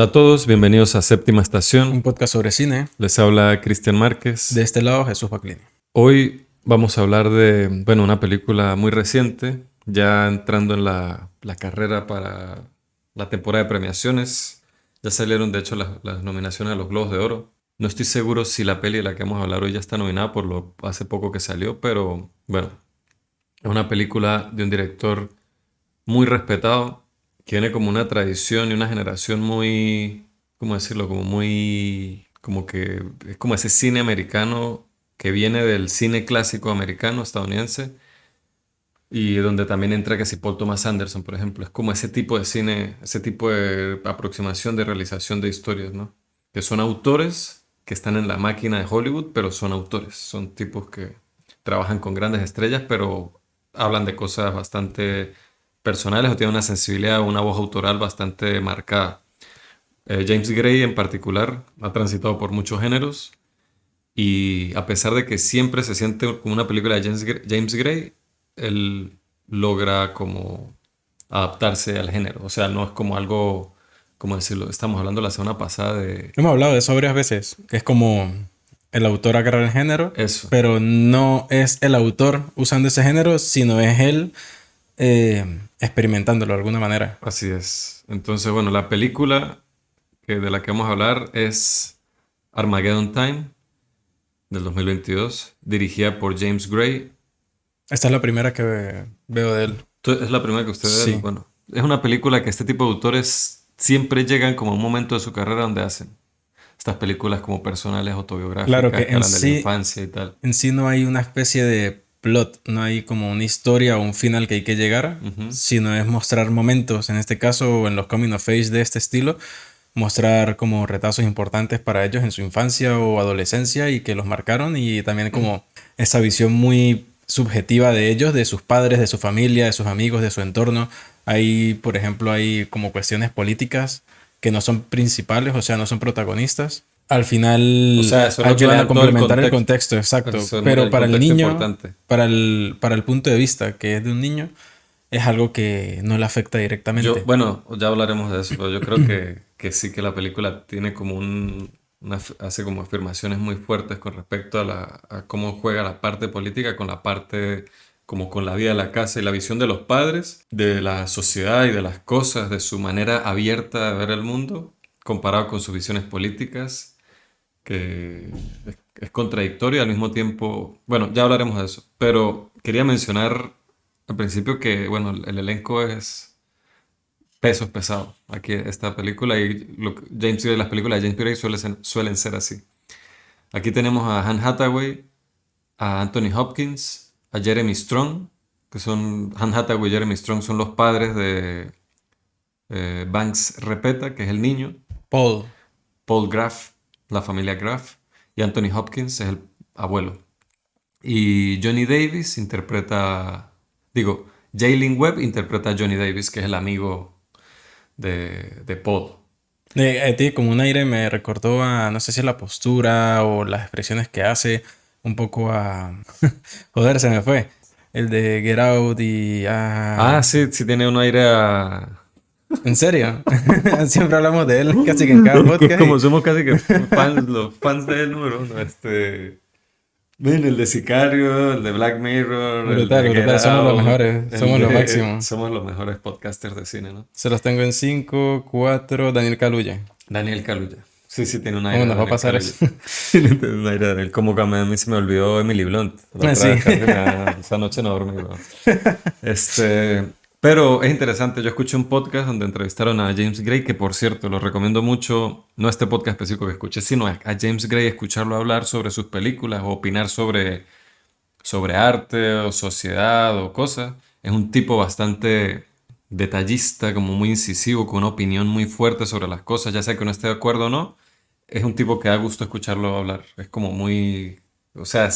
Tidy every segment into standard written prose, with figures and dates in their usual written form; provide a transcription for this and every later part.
Hola a todos, bienvenidos a Séptima Estación. Un podcast sobre cine. Les habla Cristian Márquez. De este lado, Jesús Baclini. Hoy vamos a hablar de, una película muy reciente, ya entrando en la carrera para la temporada de premiaciones. Ya salieron, de hecho, las nominaciones a los Globos de Oro. No estoy seguro si la peli de la que vamos a hablar hoy ya está nominada por lo hace poco que salió, pero bueno, es una película de un director muy respetado, que tiene como una tradición y una generación muy, ¿cómo decirlo? Como muy, como que es como ese cine americano que viene del cine clásico americano, estadounidense, y donde también entra que si Paul Thomas Anderson, por ejemplo, es como ese tipo de cine, ese tipo de aproximación de realización de historias, ¿no? Que son autores que están en la máquina de Hollywood, pero son autores, son tipos que trabajan con grandes estrellas, pero hablan de cosas bastante personales o tienen una sensibilidad, una voz autoral bastante marcada. James Gray en particular ha transitado por muchos géneros y a pesar de que siempre se siente como una película de James Gray, él logra como adaptarse al género. O sea, no es como algo, ¿cómo decirlo? Estamos hablando la semana pasada de Hemos hablado de eso varias veces, que es como el autor agarra el género, eso. pero no es el autor usando ese género, sino es él experimentándolo de alguna manera. Así es. Entonces, bueno, la película de la que vamos a hablar es Armageddon Time del 2022, dirigida por James Gray. Esta es la primera que veo de él. Es la primera que usted ve. Sí. Bueno, es una película que este tipo de autores siempre llegan como a un momento de su carrera donde hacen estas películas como personales, Claro que autobiográficas, que hablan de la infancia y tal. en sí no hay una especie de plot, no hay como una historia o un final que hay que llegar, Ujú. sino es mostrar momentos, en este caso, en los coming of age de este estilo, mostrar como retazos importantes para ellos en su infancia o adolescencia y que los marcaron y también como esa visión muy subjetiva de ellos, de sus padres, de su familia, de sus amigos, de su entorno. Hay, por ejemplo, hay como cuestiones políticas que no son principales, o sea, no son protagonistas. Al O final sea, eso es lo que le ayudan a dan todo el complementar el contexto. contexto, exacto. Pero El para el contexto niño, importante. para el punto de vista que es de un niño, es algo que no le afecta directamente. Bueno, ya hablaremos de eso, pero yo creo que sí que la película tiene como hace como afirmaciones muy fuertes con respecto a cómo juega la parte política con la parte, como con la vida de la casa y la visión de los padres, de la sociedad y de las cosas, de su manera abierta de ver el mundo, comparado con sus visiones políticas, que es contradictorio y al mismo tiempo, bueno, ya hablaremos de eso, pero quería mencionar al principio que, bueno, el elenco es pesos pesados aquí esta película y las películas de James Gray suelen ser así. Aquí tenemos a Anne Hathaway, a Anthony Hopkins, a Jeremy Strong, que son Anne Hathaway y Jeremy Strong son los padres de Banks Repeta, que es el niño, Paul. Paul Graff, la familia Graff, y Anthony Hopkins es el abuelo. Y Johnny Davis Jalen Webb interpreta a Johnny Davis, que es el amigo de Paul. Tiene como un aire, me recordó a, no sé si es la postura o las expresiones que hace, un poco a... Joder, se me fue. El de Get Out y... Sí, sí tiene un aire a... ¿En serio? Siempre hablamos de él casi que en cada podcast. Como somos casi que fans, los fans de él, número uno, ven, el de Sicario, el de Black Mirror, el Brutal, de Get brutal. Somos los Out, mejores. Somos los máximos. somos los mejores podcasters de cine, ¿no? Se los tengo en 5, 4. Daniel Kaluuya. Daniel Kaluuya. Sí, sí, tiene un ¿Cómo aire de nos va a Daniel pasar Kaluuya. eso? Sí, tiene un aire de Daniel. Como que a mí se me olvidó Emily Blunt. La otra Sí. vez, esa noche no dormí, weón. Pero es interesante. Yo escuché un podcast donde entrevistaron a James Gray, que por cierto, lo recomiendo mucho. No este podcast específico que escuché, sino a James Gray escucharlo hablar sobre sus películas o opinar sobre arte o sociedad o cosas. Es un tipo bastante detallista, como muy incisivo, con una opinión muy fuerte sobre las cosas, ya sea que uno esté de acuerdo o no. Es un tipo que da gusto escucharlo hablar. Es como muy... O sea,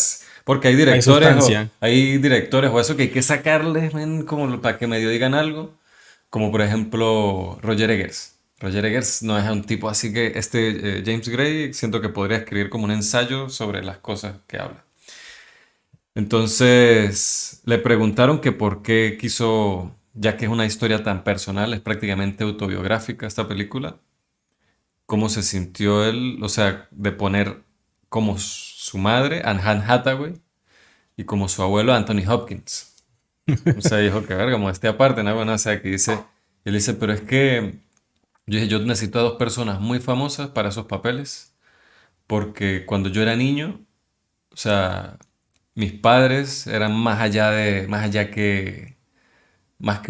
porque Hay sustancia. hay directores o eso que hay que sacarles, men, como para que medio digan algo. Como por ejemplo Roger Eggers. Roger Eggers no es un tipo así que James Gray siento que podría escribir como un ensayo sobre las cosas que habla. Entonces le preguntaron que por qué quiso, ya que es una historia tan personal, es prácticamente autobiográfica esta película, cómo se sintió él, o sea, de poner como su madre, Anne Hathaway, y como su abuelo, Anthony Hopkins. O sea, dijo que verga, como esté aparte, ¿no? Bueno, o sea, que dice, él dice, pero es que yo dije, yo necesito a dos personas muy famosas para esos papeles, porque cuando yo era niño, o sea, mis padres eran más que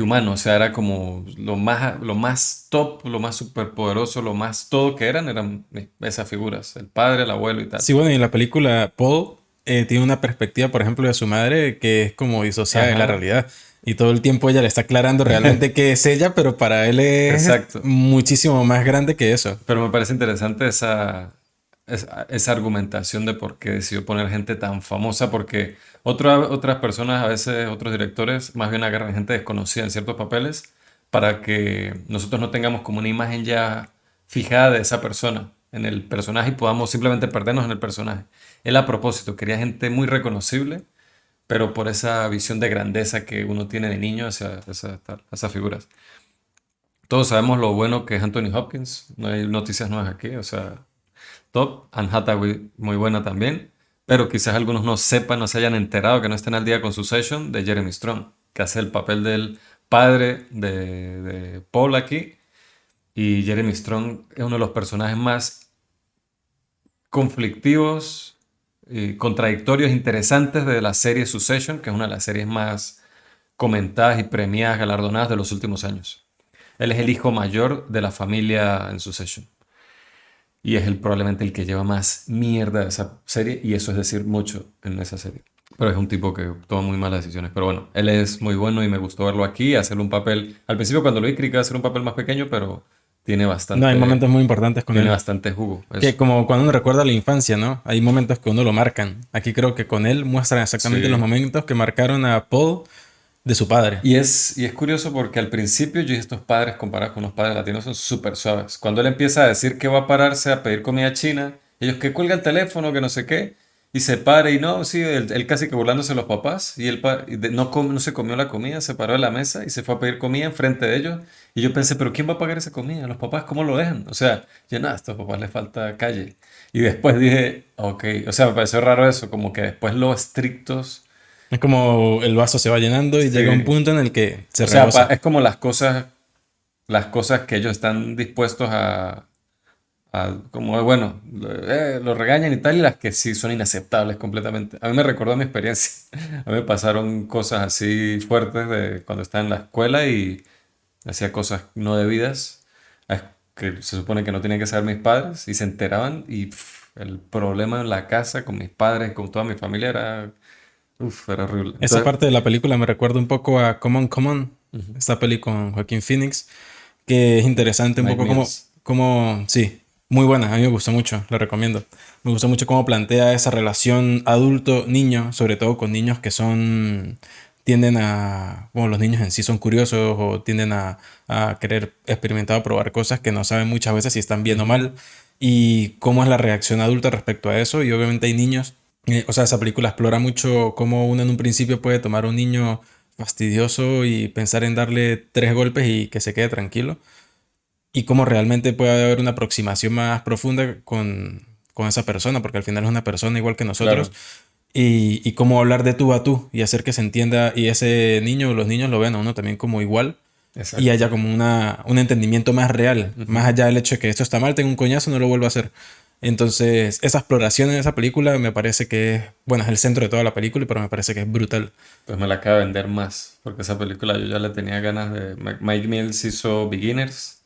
humanos, o sea, era como lo más top, lo más superpoderoso, lo más todo que eran esas figuras, el padre, el abuelo y tal. Sí, bueno, y en la película Paul tiene una perspectiva, por ejemplo, de su madre que es como disociada de la Ajá, realidad. Y todo el tiempo ella le está aclarando realmente qué es ella, pero para él es exacto. muchísimo más grande que eso. Pero me parece interesante esa argumentación de por qué decidió poner gente tan famosa, porque otras personas, a veces otros directores, más bien agarran gente desconocida en ciertos papeles para que nosotros no tengamos como una imagen ya fijada de esa persona en el personaje y podamos simplemente perdernos en el personaje. Él a propósito quería gente muy reconocible, pero por esa visión de grandeza que uno tiene de niño hacia esas figuras. Todos sabemos lo bueno que es Anthony Hopkins, no hay noticias nuevas aquí, o sea, top. Anne Hathaway, muy buena también, pero quizás algunos no sepan, no se hayan enterado, que no estén al día con Succession de Jeremy Strong, que hace el papel del padre de Paul aquí, y Jeremy Strong es uno de los personajes más conflictivos y contradictorios, interesantes de la serie Succession, que es una de las series más comentadas y premiadas, galardonadas de los últimos años. Él es el hijo mayor de la familia en Succession. Y es probablemente el que lleva más mierda de esa serie. Y eso es decir mucho en esa serie. Pero es un tipo que toma muy malas decisiones. Pero bueno, él es muy bueno y me gustó verlo aquí, hacerle un papel. Al principio cuando lo vi creí que iba a hacer un papel más pequeño, pero tiene No, hay bastante, momentos muy importantes con tiene él. bastante jugo. Que Eso. como cuando uno recuerda la infancia, ¿no? Hay momentos que uno lo marcan. Aquí creo que con él muestran exactamente los Sí. momentos que marcaron a Paul de su padre. Y es curioso porque al principio yo dije, estos padres comparados con los padres latinos son súper suaves. Cuando él empieza a decir que va a pararse a pedir comida china, ellos que cuelga el teléfono, que no sé qué, y se para y no, sí, él casi que burlándose de los papás, y él no se comió la comida, se paró de la mesa y se fue a pedir comida enfrente de ellos. Y yo pensé, pero ¿quién va a pagar esa comida? ¿Los papás cómo lo dejan? O sea, yo nada, a estos papás les falta calle. Y después dije, ok, o sea, me pareció raro eso, como que después lo estrictos. Es como el vaso se va llenando y llega un Sí. punto en el que se O sea, rebosa. es como las cosas que ellos están dispuestos como bueno, lo regañan y tal, y las que sí son inaceptables completamente. A mí me recordó mi experiencia. A mí me pasaron cosas así fuertes de cuando estaba en la escuela y hacía cosas no debidas, que se supone que no tenían que saber mis padres, y se enteraban, y el problema en la casa con mis padres, con toda mi familia, era horrible. Esa Entonces, parte de la película me recuerda un poco a Come On, Come On, ujú, esta peli con Joaquín Phoenix, que es interesante un Mike poco Mills. sí, muy buena, a mí me gustó mucho, la recomiendo. Me gustó mucho cómo plantea esa relación adulto-niño, sobre todo con niños que tienden bueno, los niños en sí son curiosos o tienden a querer experimentar o probar cosas que no saben muchas veces si están bien o Ujú. mal, y cómo es la reacción adulta respecto a eso, y obviamente hay niños, o sea, esa película explora mucho cómo uno en un principio puede tomar a un niño fastidioso y pensar en darle 3 golpes y que se quede tranquilo. Y cómo realmente puede haber una aproximación más profunda con esa persona, porque al final es una persona igual que nosotros. Claro, Y cómo hablar de tú a tú y hacer que se entienda y ese niño o los niños lo vean a uno también como igual y haya exacto. como un entendimiento más real, más Ujú. allá del hecho de que esto está mal, tengo un coñazo, no lo vuelvo a hacer. Entonces, esa exploración en esa película me parece que es, bueno, es el centro de toda la película, pero me parece que es brutal. Pues me la acaba de vender más, porque esa película yo ya le tenía ganas de. Mike Mills hizo Beginners,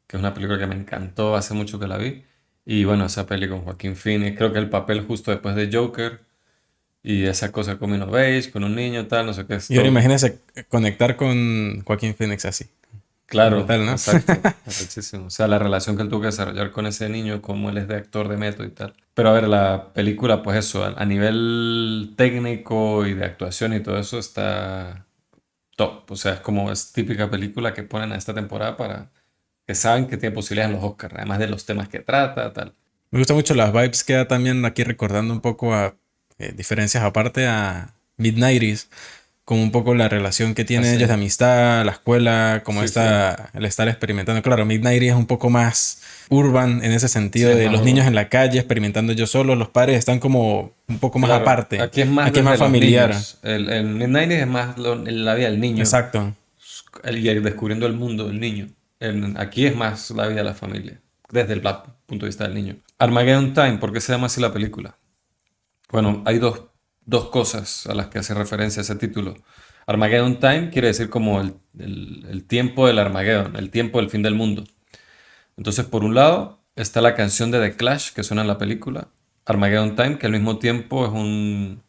que es una película que me encantó, hace mucho que la vi. Y bueno, esa peli con Joaquín Phoenix, creo que el papel justo después de Joker, y esa cosa coming of age, con un niño, tal, no sé qué, Y ahora esto. imagínese conectar con Joaquín Phoenix así. Claro, Brutal, ¿no? exacto, muchísimo. O sea, la relación que él tuvo que desarrollar con ese niño, como él es de actor de método y tal. Pero a ver, la película, pues eso, a nivel técnico y de actuación y todo eso está top. O sea, es típica película que ponen a esta temporada para que saben que tiene posibilidades en los Oscars, además de los temas que trata, tal. Me gustan mucho las vibes que da también aquí recordando un poco a diferencias aparte a Mid-90s, como un poco la relación que tienen ellos de Así. amistad, la escuela, como Sí, sí. el estar experimentando. Claro, Midnight es un poco más urban en ese Sí, sentido es de más los niños en urbano. la calle experimentando ellos solos, los padres están como un poco más Claro, aparte. aquí es más Aquí es más desde los familiar. niños. El Midnight es más la vida del niño Exacto. y el descubriendo el mundo del niño. Aquí es más la vida de la familia, desde el punto de vista del niño. Armageddon Time, ¿por qué se llama así la película? Bueno, hay dos cosas a las que hace referencia ese título. Armageddon Time quiere decir como el tiempo del Armageddon, el tiempo del fin del mundo. Entonces, por un lado, está la canción de The Clash que suena en la película, Armageddon Time, que al mismo tiempo es un,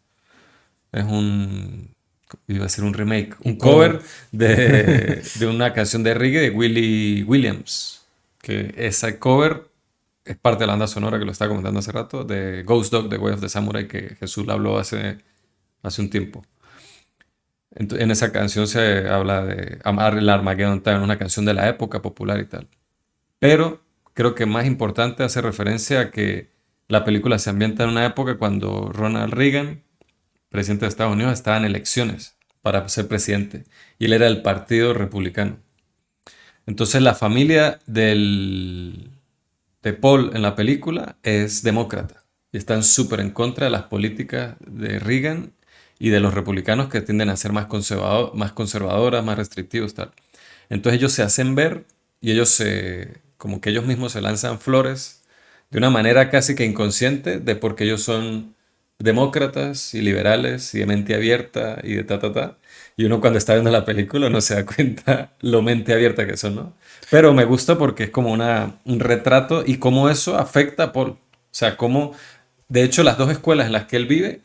iba a decir un remake, Un un cover. cover de una canción de reggae de Willie Williams, que ese cover es parte de la banda sonora que lo estaba comentando hace rato, de Ghost Dog, The Way of the Samurai, que Jesús le habló hace un tiempo. En esa canción se habla de el Armageddon Time, una canción de la época popular y tal. Pero creo que más importante hace referencia a que la película se ambienta en una época cuando Ronald Reagan, presidente de Estados Unidos, estaba en elecciones para ser presidente y él era del Partido Republicano. Entonces la familia de Paul en la película es demócrata y están súper en contra de las políticas de Reagan y de los republicanos que tienden a ser más conservadoras, más restrictivos, tal. Entonces ellos se hacen ver y como que ellos mismos se lanzan flores de una manera casi que inconsciente de porque ellos son demócratas y liberales y de mente abierta y de ta, ta, ta. Y uno cuando está viendo la película no se da cuenta lo mente abierta que son, ¿no? Pero me gusta porque es como un retrato y cómo eso afecta a Paul. O sea, cómo, de hecho, las dos escuelas en las que él vive,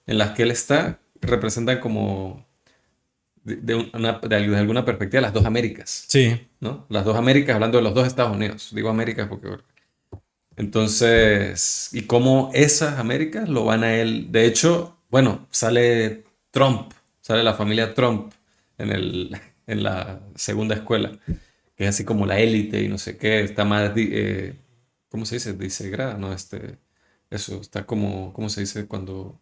en las que él está, representan como, de alguna perspectiva, las dos Américas, Sí. ¿no? Las dos Américas, hablando de los dos Estados Unidos. Digo Américas porque... Entonces, y cómo esas Américas lo van a él. De hecho, bueno, sale Trump, sale la familia Trump en en la segunda escuela, que es así como la élite y no sé qué, está más, ¿cómo se dice? Disegrada, ¿no? Eso, está como, ¿cómo se dice cuando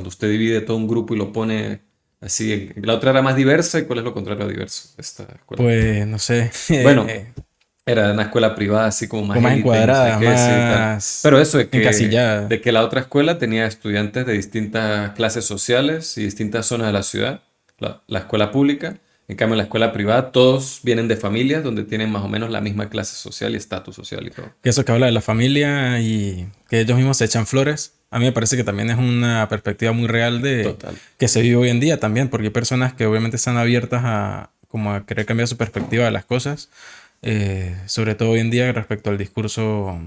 usted divide todo un grupo y lo pone así? La otra era más diversa, ¿y cuál es lo contrario a diverso? Esta escuela. Pues no sé. Bueno, era una escuela privada, así como más Como más élite y no sé encuadradas, qué, sí, y tal. más Pero eso encasilladas. de que la otra escuela tenía estudiantes de distintas clases sociales y distintas zonas de la ciudad, la escuela pública. En cambio, en la escuela privada, todos vienen de familias donde tienen más o menos la misma clase social y estatus social y todo. Que eso que habla de la familia y que ellos mismos se echan flores, a mí me parece que también es una perspectiva muy real de Total. que se vive hoy en día también, porque hay personas que obviamente están abiertas a como a querer cambiar su perspectiva de las cosas, sobre todo hoy en día respecto al discurso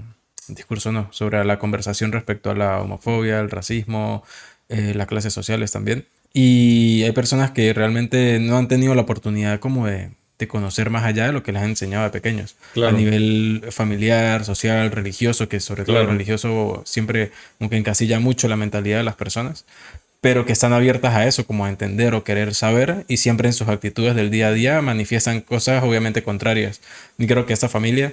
no, sobre la conversación respecto a la homofobia, el racismo, las clases sociales también. Y hay personas que realmente no han tenido la oportunidad como de conocer más allá de lo que les han enseñado de pequeños a Claro, nivel familiar, social, religioso, que sobre todo el claro. religioso siempre como que encasilla mucho la mentalidad de las personas, pero que están abiertas a eso, como a entender o querer saber, y siempre en sus actitudes del día a día manifiestan cosas obviamente contrarias. Y creo que esta familia,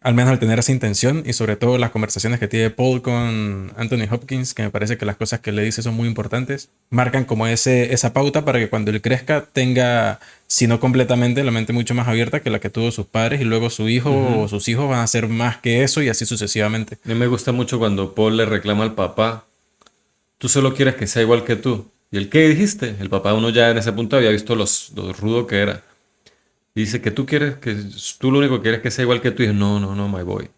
al menos al tener esa intención, y sobre todo las conversaciones que tiene Paul con Anthony Hopkins, que me parece que las cosas que le dice son muy importantes, marcan como esa pauta para que cuando él crezca tenga, si no completamente, la mente mucho más abierta que la que tuvo sus padres, y luego su hijo o Ujú. sus hijos van a ser más que eso y así sucesivamente. A mí me gusta mucho cuando Paul le reclama al papá, tú solo quieres que sea igual que tú. ¿Y el qué dijiste? El papá uno ya en ese punto había visto lo rudo que era. Y dice que tú lo único que quieres es que sea igual que tú. Y dice, no, no, no, my boy.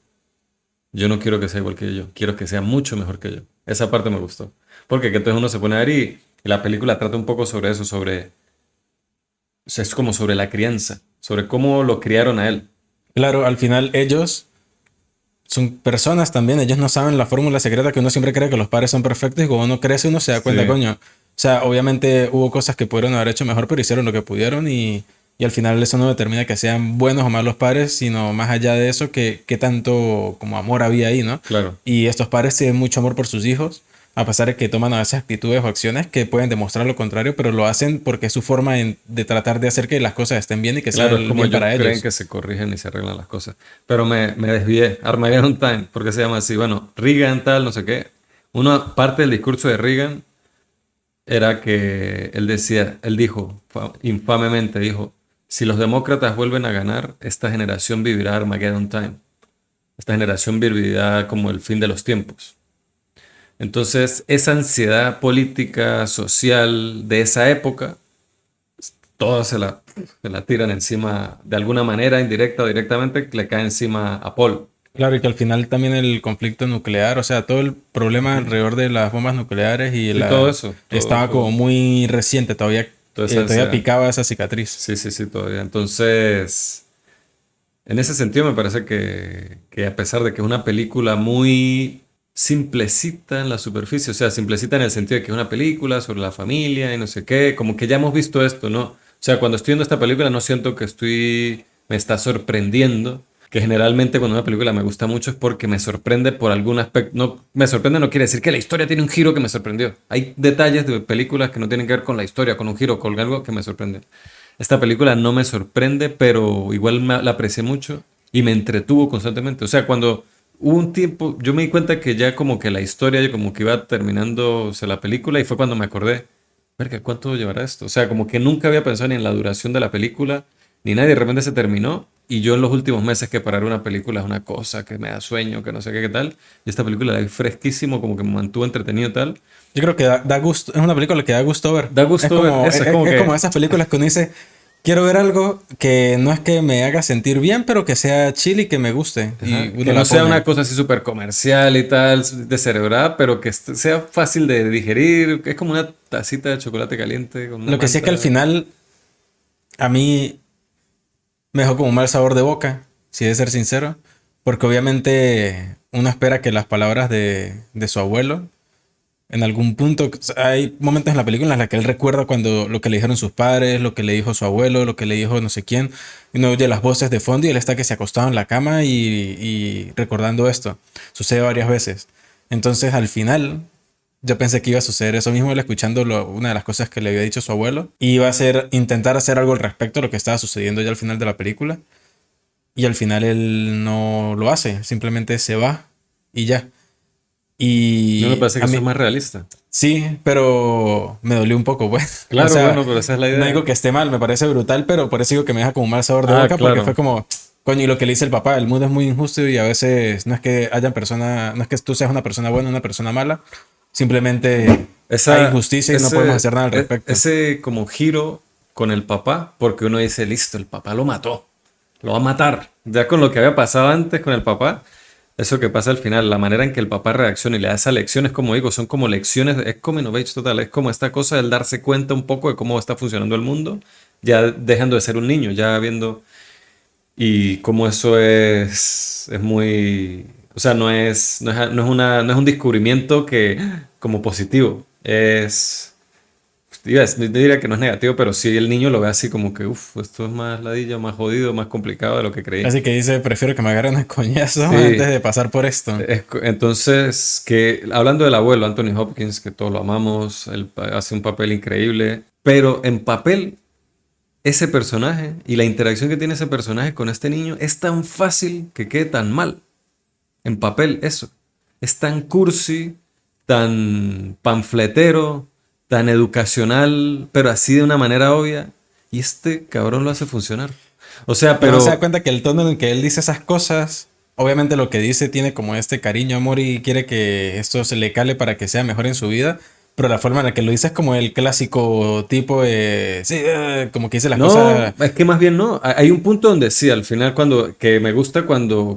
Yo no quiero que sea igual que yo. Quiero que sea mucho mejor que yo. Esa parte me gustó. Porque que entonces uno se pone a ver y la película trata un poco sobre eso, o sea, es como sobre la crianza, sobre cómo lo criaron a él. Claro, al final ellos son personas también, ellos no saben la fórmula secreta que uno siempre cree que los padres son perfectos y cuando uno crece uno se da cuenta, Sí, coño. O sea, obviamente hubo cosas que pudieron haber hecho mejor, pero hicieron lo que pudieron y al final eso no determina que sean buenos o malos padres, sino más allá de eso, que tanto como amor había ahí, ¿no? claro. Y estos padres tienen mucho amor por sus hijos, a pesar de que toman a veces actitudes o acciones que pueden demostrar lo contrario, pero lo hacen porque es su forma de tratar de hacer que las cosas estén bien y que Claro, es sean como bien ellos para creen ellos. que se corrigen y se arreglan las cosas. Pero me desvié. Armageddon Time, ¿por qué se llama así? Bueno, Reagan tal, no sé qué. Una parte del discurso de Reagan era que él decía, él dijo, infamemente dijo, si los demócratas vuelven a ganar, esta generación vivirá Armageddon Time. Esta generación vivirá como el fin de los tiempos. Entonces, esa ansiedad política, social de esa época, todos se la tiran encima, de alguna manera, indirecta o directamente, le cae encima a Paul. Claro, y que al final también el conflicto nuclear, o sea, todo el problema Ujú. alrededor de las bombas nucleares y Sí, todo eso, estaba como muy reciente, toda esa todavía ansiedad. picaba esa cicatriz. Sí, sí, sí, todavía. Entonces, en ese sentido me parece que a pesar de que es una película muy simplecita en la superficie, o sea, simplecita en el sentido de que es una película sobre la familia y no sé qué, como que ya hemos visto esto, ¿no? O sea, cuando estoy viendo esta película no siento que me está sorprendiendo, que generalmente cuando una película me gusta mucho es porque me sorprende por algún aspecto. No, me sorprende no quiere decir que la historia tiene un giro que me sorprendió. Hay detalles de películas que no tienen que ver con la historia, con un giro, con algo que me sorprende. Esta película no me sorprende, pero igual la aprecié mucho y me entretuvo constantemente. O sea, cuando hubo un tiempo, yo me di cuenta que ya como que la historia, como que iba terminándose la película y fue cuando me acordé, verga, ¿cuánto llevará esto? O sea, como que nunca había pensado ni en la duración de la película, ni nada, y de repente se terminó. Y yo en los últimos meses que parar una película es una cosa que me da sueño, que no sé qué, qué tal. Y esta película la vi fresquísimo, como que me mantuvo entretenido y tal. Yo creo que da gusto, es una película que da gusto ver. Da gusto ver eso, es como Es como que... esas películas que uno dice, quiero ver algo que no es que me haga sentir bien, pero que sea chill y que me guste. Y Ajá, uno que no la sea pone. una cosa así súper comercial y tal, descerebrada, pero que sea fácil de digerir. Es como una tacita de chocolate caliente con una Lo que sí es que al malta. final a mí me dejó como un mal sabor de boca, si he de ser sincero, porque obviamente uno espera que las palabras de su abuelo, en algún punto, o sea, hay momentos en la película en los que él recuerda cuando lo que le dijeron sus padres, lo que le dijo su abuelo, lo que le dijo no sé quién, y uno oye las voces de fondo y él está que se acostado en la cama y recordando esto. Sucede varias veces. Entonces al final yo pensé que iba a suceder eso mismo, él escuchando una de las cosas que le había dicho su abuelo, y iba a ser intentar hacer algo al respecto a lo que estaba sucediendo ya al final de la película, y al final él no lo hace, simplemente se va y ya. No me Y parece que a eso es mí, más realista. sí, pero me dolió un poco, pues. O Claro, sea, bueno, pero esa es la no digo idea. que esté mal, me parece brutal, pero por eso digo que me deja como un mal sabor de Ah, boca, porque fue claro. como, coño, y lo que le dice el papá, el mundo es muy injusto y a veces no es que hayan personas, no es que tú seas una persona buena o una persona mala, simplemente hay Esa, injusticia y no podemos hacer nada al respecto. ese como giro con el papá, porque uno dice, listo, el papá lo mató, lo va a matar. Ya con lo que había pasado antes con el papá, eso que pasa al final, la manera en que el papá reacciona y le da esas lecciones, como digo, son como lecciones, es coming of age total, es como esta cosa del darse cuenta un poco de cómo está funcionando el mundo, ya dejando de ser un niño, ya viendo, y cómo eso es muy, o sea, no es un descubrimiento que, como positivo, yo diría que no es negativo, pero sí el niño lo ve así como que, uff, esto es más ladilla, más jodido, más complicado de lo que creí. Así que dice, prefiero que me agarren a coñazo antes Sí, de pasar por esto. entonces, que hablando del abuelo, Anthony Hopkins, que todos lo amamos, él hace un papel increíble, pero en papel, ese personaje y la interacción que tiene ese personaje con este niño es tan fácil que quede tan mal. En papel, eso. Es tan cursi, tan panfletero, tan educacional, pero así de una manera obvia. Y este cabrón lo hace funcionar. O sea, Pero no se da pero cuenta que el tono en el que él dice esas cosas, obviamente lo que dice tiene como este cariño, amor y quiere que esto se le cale para que sea mejor en su vida. Pero la forma en la que lo dice es como el clásico tipo de... Sí, como que dice las no, cosas... es que más bien no. Hay un punto donde sí, al final que me gusta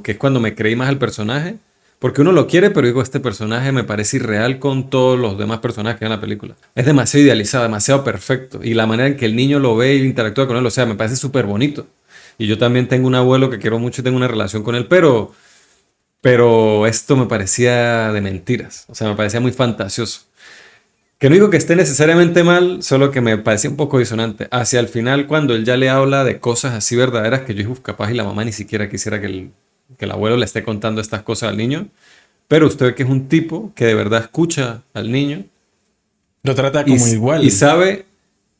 que es cuando me creí más al personaje, porque uno lo quiere, pero digo, este personaje me parece irreal con todos los demás personajes que hay en la película. Es demasiado idealizado, demasiado perfecto, y la manera en que el niño lo ve y interactúa con él, o sea, me parece súper bonito. Y yo también tengo un abuelo que quiero mucho y tengo una relación con él, pero esto me parecía de mentiras, o sea, me parecía muy fantasioso. Que no digo que esté necesariamente mal, solo que me parecía un poco disonante. Hacia el final, cuando él ya le habla de cosas así verdaderas que yo dije, "Uf, capaz y la mamá ni siquiera quisiera que el abuelo le esté contando estas cosas al niño. Pero usted ve que es un tipo que de verdad escucha al niño Lo trata y, como y igual. sabe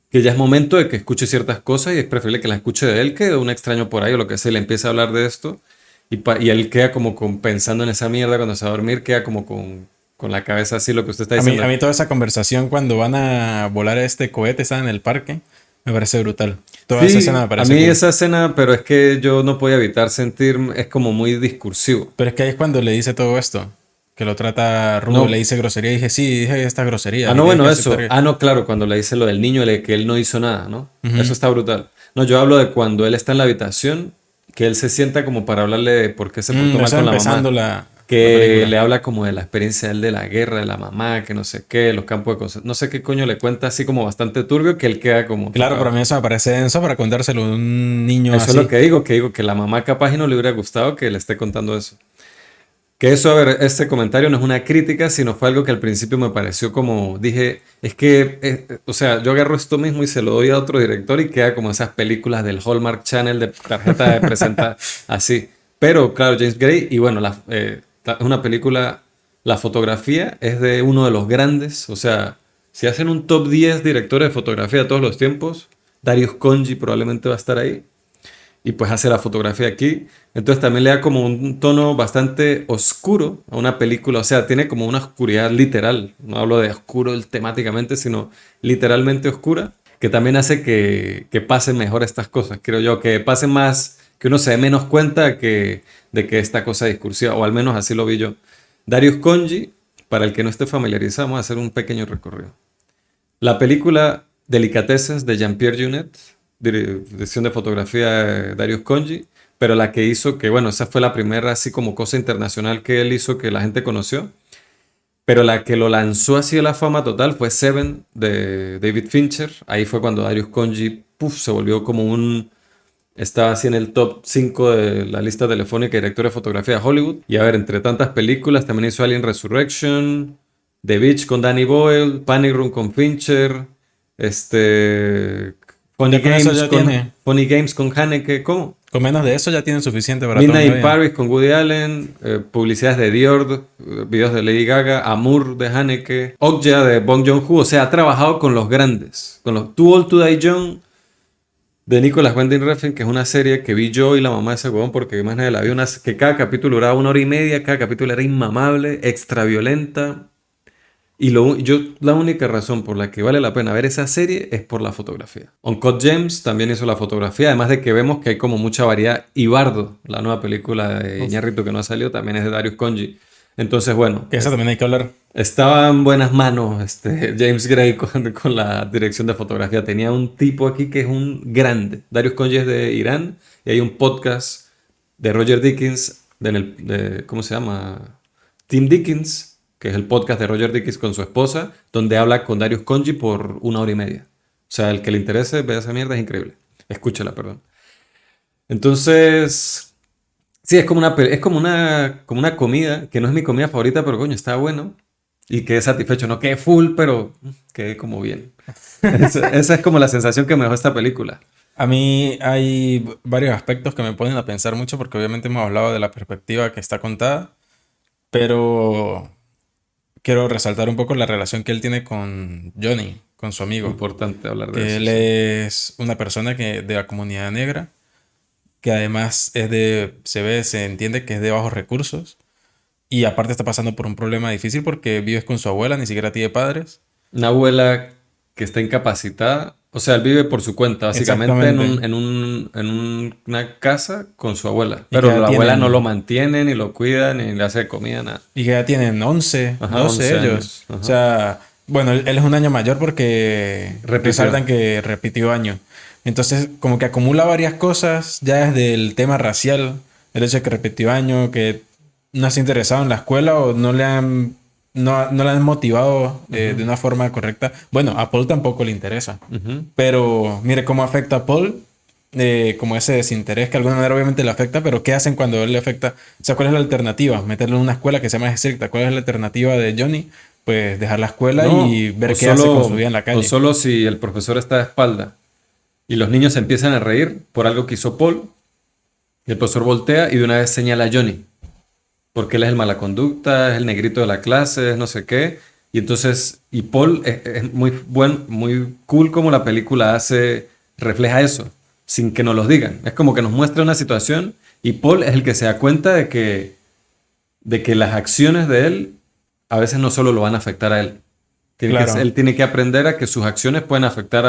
que ya es momento de que escuche ciertas cosas y es preferible que las escuche de él que de un extraño por ahí o lo que sea. Y le empieza a hablar de esto y él queda como pensando en esa mierda cuando se va a dormir, queda como con con la cabeza así, lo que usted está A mí, diciendo. a mí toda esa conversación cuando van a volar este cohete, están en el parque, me parece brutal. Toda esa escena Sí, me a parece mí cool. esa escena, pero es que yo no podía evitar sentir, es como muy discursivo. Pero es que ahí es cuando le dice todo esto, que lo trata rudo, le No, dice grosería, y dije, sí, dije estas groserías, no, y tienes que bueno, aceptar eso. que... No, claro, cuando le dice lo del niño, que él no hizo nada, ¿no? Eso Ujú. está brutal. No, yo hablo de cuando él está en la habitación, que él se sienta como para hablarle de por qué se portó mal Eso con la empezando mamá. la Que le película. habla como de la experiencia de él de la guerra, de la mamá, que no sé qué, los campos de concentración, no sé qué coño le cuenta así como bastante turbio que él queda como Claro, para tocado. mí eso me parece denso para contárselo a un niño Eso es lo así. que digo que la mamá capaz y no le hubiera gustado que le esté contando eso. Que eso, a ver, este comentario no es una crítica, sino fue algo que al principio me pareció como, dije, es que, o sea, yo agarro esto mismo y se lo doy a otro director y queda como esas películas del Hallmark Channel de tarjeta de presenta así. Pero, claro, James Gray, y bueno, es una película, la fotografía es de uno de los grandes, o sea, si hacen un top 10 directores de fotografía de todos los tiempos, Darius Khondji probablemente va a estar ahí y pues hace la fotografía aquí. Entonces también le da como un tono bastante oscuro a una película, o sea, tiene como una oscuridad literal, no hablo de oscuro temáticamente, sino literalmente oscura, que también hace que pasen mejor estas cosas, creo yo, que pasen más, que uno se dé menos cuenta de que esta cosa discursiva, o al menos así lo vi yo. Darius Khondji, para el que no esté familiarizado, vamos a hacer un pequeño recorrido. La película Delicatessen de Jean-Pierre Jeunet, dirección de fotografía de Darius Khondji, pero la que hizo que, bueno, esa fue la primera así como cosa internacional que él hizo que la gente conoció, pero la que lo lanzó así a la fama total fue Seven de David Fincher. Ahí fue cuando Darius Khondji, puf, se volvió como un... Estaba así en el top 5 de la lista telefónica de directores de fotografía de Hollywood. Y a ver, entre tantas películas, también hizo Alien Resurrection, The Beach con Danny Boyle, Panic Room con Fincher, este... Ya con eso ya tiene. Funny Games con Haneke, ¿cómo? Con menos de eso ya tienen suficiente para toda Midnight una in vida. Paris con Woody Allen, publicidades de Dior, videos de Lady Gaga, Amour de Haneke, Okja de Bong Joon-ho, o sea, ha trabajado con los grandes, con los Too Old to Die Young de Nicolas Winding Refn, que es una serie que vi yo y la mamá de ese huevón, porque más nadie la vio, que cada capítulo duraba 1 hora y media, cada capítulo era inmamable, extra violenta, y la única razón por la que vale la pena ver esa serie es por la fotografía. Uncut Gems también hizo la fotografía, además de que vemos que hay como mucha variedad. Y Bardo, la nueva película de Uf, Iñárritu que no ha salido, también es de Darius Khondji. Entonces, bueno, que esa también hay que hablar. estaba en buenas manos James Gray con la dirección de fotografía. Tenía un tipo aquí que es un grande. Darius Khondji es de Irán y hay un podcast de Roger Dickens, ¿cómo se llama? Tim Dickens, que es el podcast de Roger Dickens con su esposa, donde habla con Darius Khondji por 1 hora y media. O sea, el que le interese, vea esa mierda, es increíble. Escúchala, perdón. Entonces, sí, como una comida, que no es mi comida favorita, pero coño, está bueno. Y quedé satisfecho. No quedé full, pero quedé como bien. Esa es como la sensación que me dejó esta película. A mí hay varios aspectos que me ponen a pensar mucho porque obviamente hemos hablado de la perspectiva que está contada, pero quiero resaltar un poco la relación que él tiene con Johnny, con su amigo, Importante hablar de que eso, él sí. es una persona de la comunidad negra, que además se entiende que es de bajos recursos y aparte está pasando por un problema difícil porque vives con su abuela, ni siquiera tiene padres. Una abuela que está incapacitada, o sea, él vive por su cuenta, básicamente Exactamente. una casa con su abuela. Y que Pero ya la abuela no lo tienen, mantiene, ni lo cuida, ni le hace comida, nada. y que ya tienen 11 Ajá, 12 11 ellos. años. O Ajá. sea, bueno, él es un año mayor porque Repitió. resaltan que repitió año. Entonces, como que acumula varias cosas ya desde el tema racial, el hecho de que repitió año, que no se ha interesado en la escuela o no le han motivado de una forma correcta. Bueno, a Paul tampoco le interesa. Ujú. Pero mire cómo afecta a Paul, como ese desinterés que de alguna manera obviamente le afecta, pero ¿qué hacen cuando él le afecta? O sea, ¿cuál es la alternativa? Meterlo en una escuela que sea más estricta. ¿Cuál es la alternativa de Johnny? Pues dejar la escuela No, y ver qué hace con su vida en la o calle. solo si el profesor está de espalda y los niños se empiezan a reír por algo que hizo Paul, y el profesor voltea y de una vez señala a Johnny, porque él es el mala conducta, es el negrito de la clase, es no sé qué. Y entonces, y Paul es muy cool como la película refleja eso, sin que nos lo digan. Es como que nos muestra una situación y Paul es el que se da cuenta de que las acciones de él a veces no solo lo van a afectar a él. Claro. Él tiene que aprender a que sus acciones pueden afectar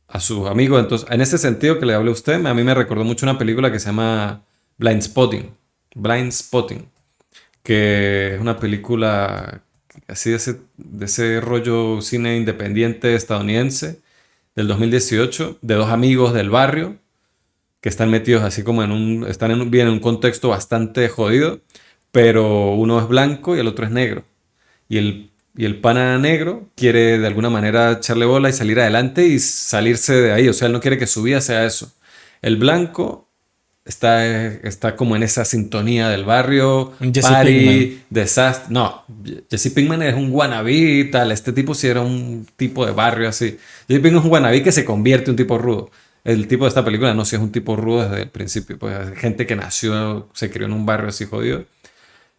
a sus amigos. Entonces, en ese sentido que le hablé a usted, a mí me recordó mucho una película que se llama Blind Spotting. Blind Spotting, que es una película así de ese rollo cine independiente estadounidense del 2018, de dos amigos del barrio que están metidos así como están bien en un contexto bastante jodido, pero uno es blanco y el otro es negro. Y el pana negro quiere de alguna manera echarle bola y salir adelante y salirse de ahí. O sea, él no quiere que su vida sea eso. El blanco está como en esa sintonía del barrio, Un Jesse Pinkman. party, desastre. No, Jesse Pinkman es un wannabe y tal. Este tipo sí era un tipo de barrio así. Jesse Pinkman es un wannabe que se convierte en un tipo rudo. El tipo de esta película no, si es un tipo rudo desde el principio. Pues gente que nació, se crió en un barrio así jodido.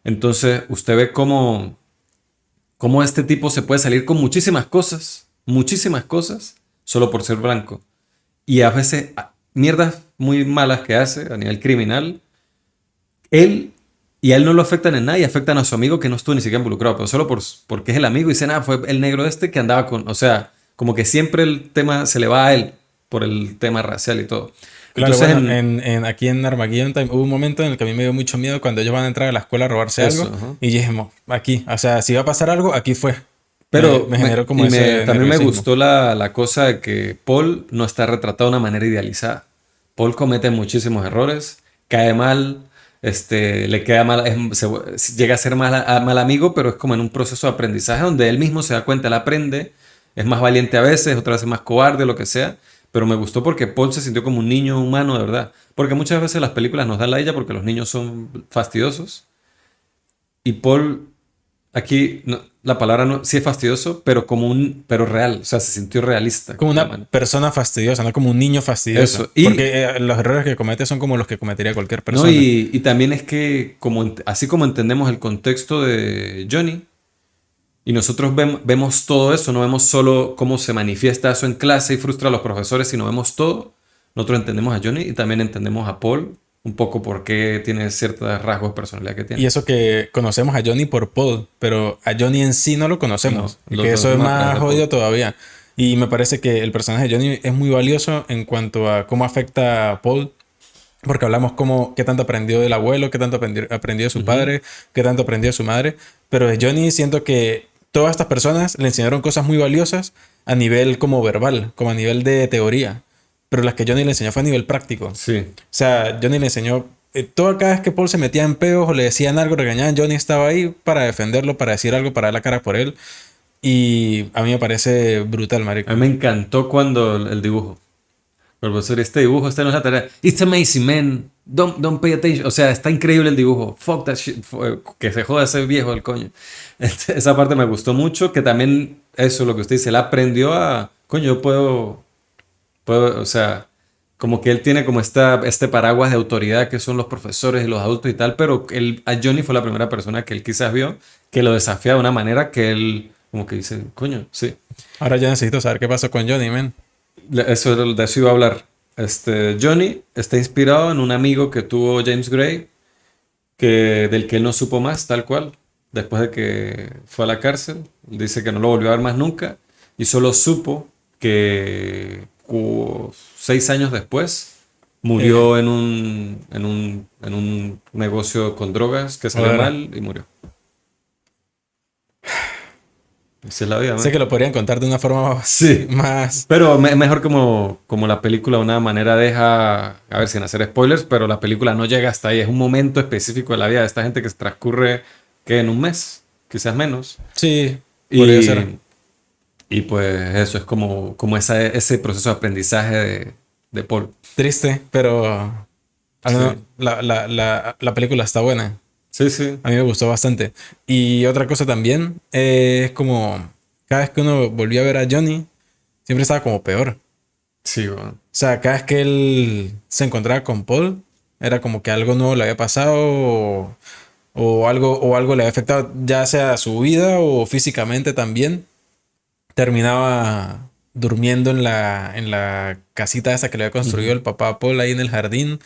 Entonces, usted ve cómo este tipo se puede salir con muchísimas cosas, solo por ser blanco. Y a veces mierdas muy malas que hace a nivel criminal, él y a él no lo afectan en nada y afectan a su amigo que no estuvo ni siquiera involucrado, pero solo porque es el amigo y dicen, ah, fue el negro este que andaba con, o sea, como que siempre el tema se le va a él por el tema racial y todo. Claro, Entonces, bueno, aquí en Armageddon Time hubo un momento en el que a mí me dio mucho miedo cuando ellos van a entrar a la escuela a robarse eso, algo ajá. y dije, aquí, o sea, si va a pasar algo, aquí fue. Pero Me generó como también me nerviosismo. gustó la cosa de que Paul no está retratado de una manera idealizada. Paul comete muchísimos errores, cae mal, le queda mal, llega a ser mal amigo, pero es como en un proceso de aprendizaje donde él mismo se da cuenta, él aprende, es más valiente a veces, otras veces más cobarde, lo que sea. Pero me gustó porque Paul se sintió como un niño humano de verdad. Porque muchas veces las películas nos dan la ella porque los niños son fastidiosos. Y Paul aquí la palabra no, sí es fastidioso, pero real, o sea, se sintió realista. Como una persona fastidiosa, no como un niño fastidioso. Eso. Y, Porque los errores que comete son como los que cometería cualquier no, persona. y también es que así como entendemos el contexto de Johnny, y nosotros vemos todo eso, no vemos solo cómo se manifiesta eso en clase y frustra a los profesores, sino vemos todo, nosotros entendemos a Johnny y también entendemos a Paul un poco por qué tiene ciertos rasgos de personalidad que Y tiene. eso que conocemos a Johnny por Paul, pero a Johnny en sí no lo No, conocemos. Y los que dos eso es es más a través más de Paul. jodido todavía. Y me parece que el personaje de Johnny es muy valioso en cuanto a cómo afecta a Paul. Porque hablamos como qué tanto aprendió del abuelo, qué tanto aprendió de su Ujú. padre, qué tanto aprendió de su madre. Pero de Johnny siento que todas estas personas le enseñaron cosas muy valiosas a nivel como verbal, como a nivel de teoría. Pero las que Johnny le enseñó fue a nivel práctico. O Sí. sea, Johnny le enseñó, cada vez que Paul se metía en peos o le decían algo, regañaban, Johnny estaba ahí para defenderlo, para decir algo, para dar la cara por él. Y a mí me parece brutal, A mí marico. me encantó cuando el dibujo. El profesor, este dibujo, esta no es la tarea. It's amazing, man. Don't pay attention. O sea, está increíble el dibujo. Fuck that shit. Que se joda ese viejo el coño. Esa parte me gustó mucho. Que también, eso, lo que usted dice, él aprendió a. Coño, yo puedo, o sea, como que él tiene como este paraguas de autoridad que son los profesores y los adultos y tal. Pero a Johnny fue la primera persona que él quizás vio que lo desafía de una manera que él, como que dice, coño, sí. Ahora ya necesito saber qué pasó con Johnny, man. De eso iba a hablar. Johnny está inspirado en un amigo que tuvo James Gray, del que él no supo más, tal cual, después de que fue a la cárcel. Dice que no lo volvió a ver más nunca y solo supo que 6 años después Eh, murió en un negocio con drogas que salió Joder. mal y murió. Esa es la vida, Sé man. que lo podrían contar de una forma Sí. más. Pero mejor como la película de una manera deja, a ver, sin hacer spoilers, pero la película no llega hasta ahí. Es un momento específico de la vida de esta gente que se transcurre, que en un mes, quizás menos. Sí, podría ser Y, y pues eso es como ese proceso de aprendizaje de Paul. triste, pero al menos Sí, la película está buena. sí, sí. A mí me gustó bastante. Y otra cosa también es como cada vez que uno volvía a ver a Johnny, siempre estaba como peor. O Sí, bueno. sea, cada vez que él se encontraba con Paul, era como que algo nuevo le había pasado o algo le había afectado, ya sea su vida o físicamente también. Terminaba durmiendo en la casita esa que le había construido Ujú. el papá a Paul ahí en el jardín. O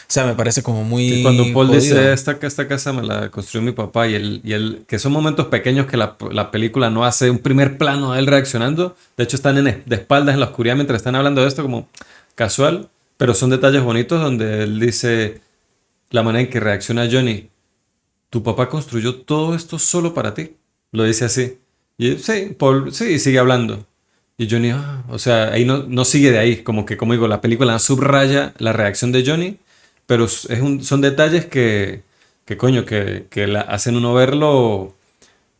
sea, me parece como Sí, cuando muy Paul dice, jodido. esta casa me la construyó mi papá que son momentos pequeños que la película no hace un primer plano de él reaccionando. De hecho, están de espaldas en la oscuridad mientras están hablando de esto como casual, pero son detalles bonitos donde él dice la manera en que reacciona Johnny. Tu papá construyó todo esto solo para ti. Lo dice así. Y sí, Paul, sí, y sigue hablando. Y Johnny, o sea, ahí no sigue de ahí. Como que, como digo, la película no subraya la reacción de Johnny, pero son detalles que coño, que hacen uno verlo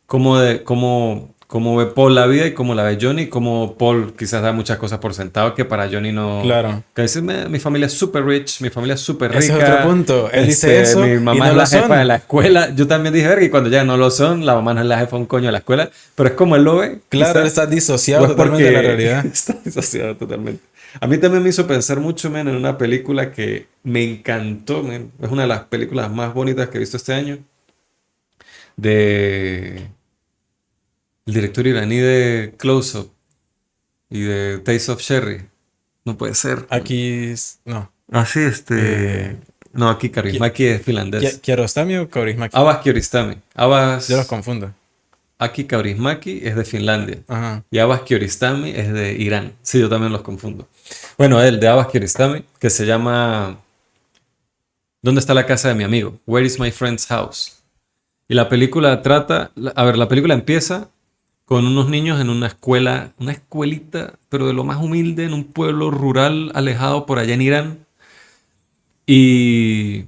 cómo ve Paul la vida y cómo la ve Johnny, cómo Paul quizás da muchas cosas por sentado que para Johnny no... Claro. Que dice, mi familia es súper rich, mi familia es súper Ese es otro rica, punto. Él dice eso mi y mamá no es lo la jefa de son. la escuela. Yo también dije, verga, y cuando ya no lo son, la mamá no es la jefa de un coño de la escuela, pero es como él lo ve, Claro, él quizás, está o disociado es totalmente de la porque realidad. está disociado totalmente. A mí también me hizo pensar mucho, men, en una película que me encantó, men. Es una de las películas más bonitas que he visto este año, de el director iraní de Close Up y de Taste of Cherry. No puede ser. No. Ah, sí, Eh, No, aquí Kaurismäki es finlandés. Kiarostami o Kaurismäki. Abbas Kiarostami. Yo los confundo. Aki Kaurismäki es de Finlandia. Ajá. Y Abbas Kiarostami es de Irán. Sí, yo también los confundo. Bueno, el de Abbas Kiarostami, que se llama ¿Dónde está la casa de mi amigo? Where is my friend's house? Y la película trata, a ver, la película empieza con unos niños en una escuela, una escuelita, pero de lo más humilde, en un pueblo rural alejado por allá en Irán. Y,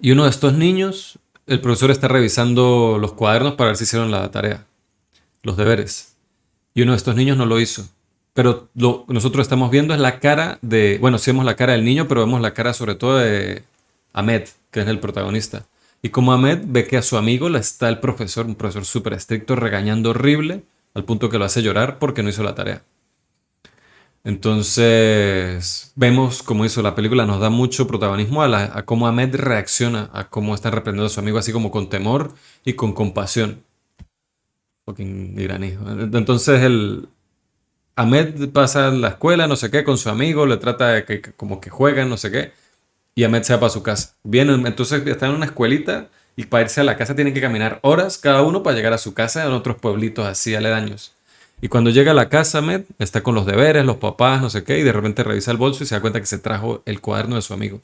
y uno de estos niños, el profesor está revisando los cuadernos para ver si hicieron la tarea, los deberes. Y uno de estos niños no lo hizo. Pero lo que nosotros estamos viendo es la cara de, bueno, sí vemos la cara del niño, pero vemos la cara sobre todo de Ahmed, que es el protagonista. Y como Ahmed ve que a su amigo le está el profesor, un profesor súper estricto, regañando horrible, al punto que lo hace llorar porque no hizo la tarea. Entonces, vemos como hizo la película, nos da mucho protagonismo a cómo Ahmed reacciona, a cómo está reprendiendo a su amigo, así como con temor y con compasión. Fucking iraní. Entonces, Ahmed pasa en la escuela, no sé qué, con su amigo, le trata de que como que juegan, no sé qué, y Ahmed se va para su casa. Bien, entonces está en una escuelita y para irse a la casa tienen que caminar horas cada uno para llegar a su casa en otros pueblitos así aledaños. Y cuando llega a la casa, Ahmed está con los deberes, los papás, no sé qué, y de repente revisa el bolso y se da cuenta que se trajo el cuaderno de su amigo.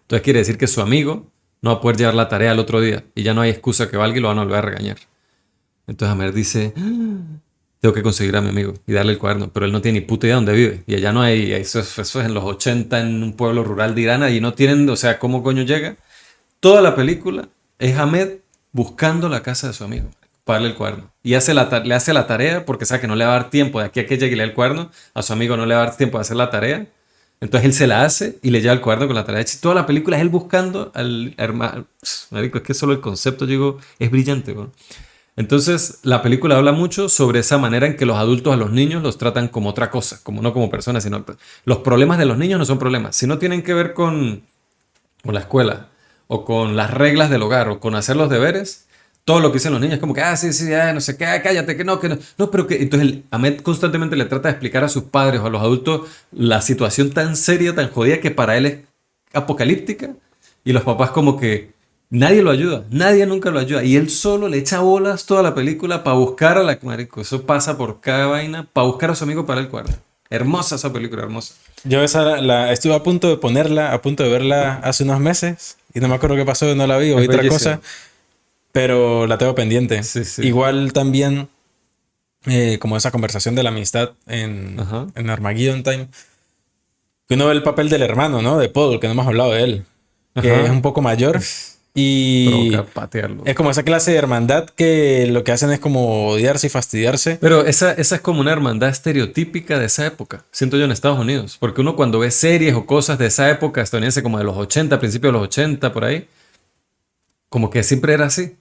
Entonces quiere decir que su amigo no va a poder llevar la tarea al otro día y ya no hay excusa que valga y lo van a volver a regañar. Entonces Ahmed dice, tengo que conseguir a mi amigo y darle el cuaderno, pero él no tiene ni puta idea dónde vive. Y allá no hay, eso es en los 80 en un pueblo rural de Irán, y no tienen, o sea, ¿cómo coño llega? Toda la película es Ahmed buscando la casa de su amigo para darle el cuaderno. Y le hace la tarea porque sabe que no le va a dar tiempo de aquí a que llegue y le dé el cuaderno. A su amigo no le va a dar tiempo de hacer la tarea. Entonces él se la hace y le lleva el cuaderno con la tarea hecha. Y toda la película es él buscando al hermano. Marico, es que solo el concepto, digo, es brillante, ¿no? Entonces, la película habla mucho sobre esa manera en que los adultos a los niños los tratan como otra cosa, como no como personas, sino los problemas de los niños no son problemas. Si no tienen que ver con la escuela o con las reglas del hogar o con hacer los deberes, todo lo que dicen los niños es como que, sí, sí, no sé qué, cállate, que no, que no. No, pero que. Entonces, Ahmed constantemente le trata de explicar a sus padres o a los adultos la situación tan seria, tan jodida que para él es apocalíptica. Y los papás, como que nadie lo ayuda, nadie nunca lo ayuda. Y él solo le echa bolas toda la película para buscar a la. Marico, eso pasa por cada vaina, para buscar a su amigo para el cuarto. Hermosa esa película, hermosa. Yo esa estuve a punto de ponerla, a punto de verla hace unos meses y no me acuerdo qué pasó, no la vi o Es vi otra bellísima. cosa, pero la tengo pendiente. Sí, sí. Igual también, como esa conversación de la amistad Ajá. en Armageddon Time, que uno ve el papel del hermano, ¿no? De Paul, que no hemos hablado de él, que es Ajá. un poco mayor Provoca y patearlo. es como esa clase de hermandad que lo que hacen es como odiarse y fastidiarse. Pero esa es como una hermandad estereotípica de esa época, siento yo en Estados Unidos, porque uno cuando ve series o cosas de esa época estadounidense como de los 80, principios de los 80 por ahí, como que siempre era así,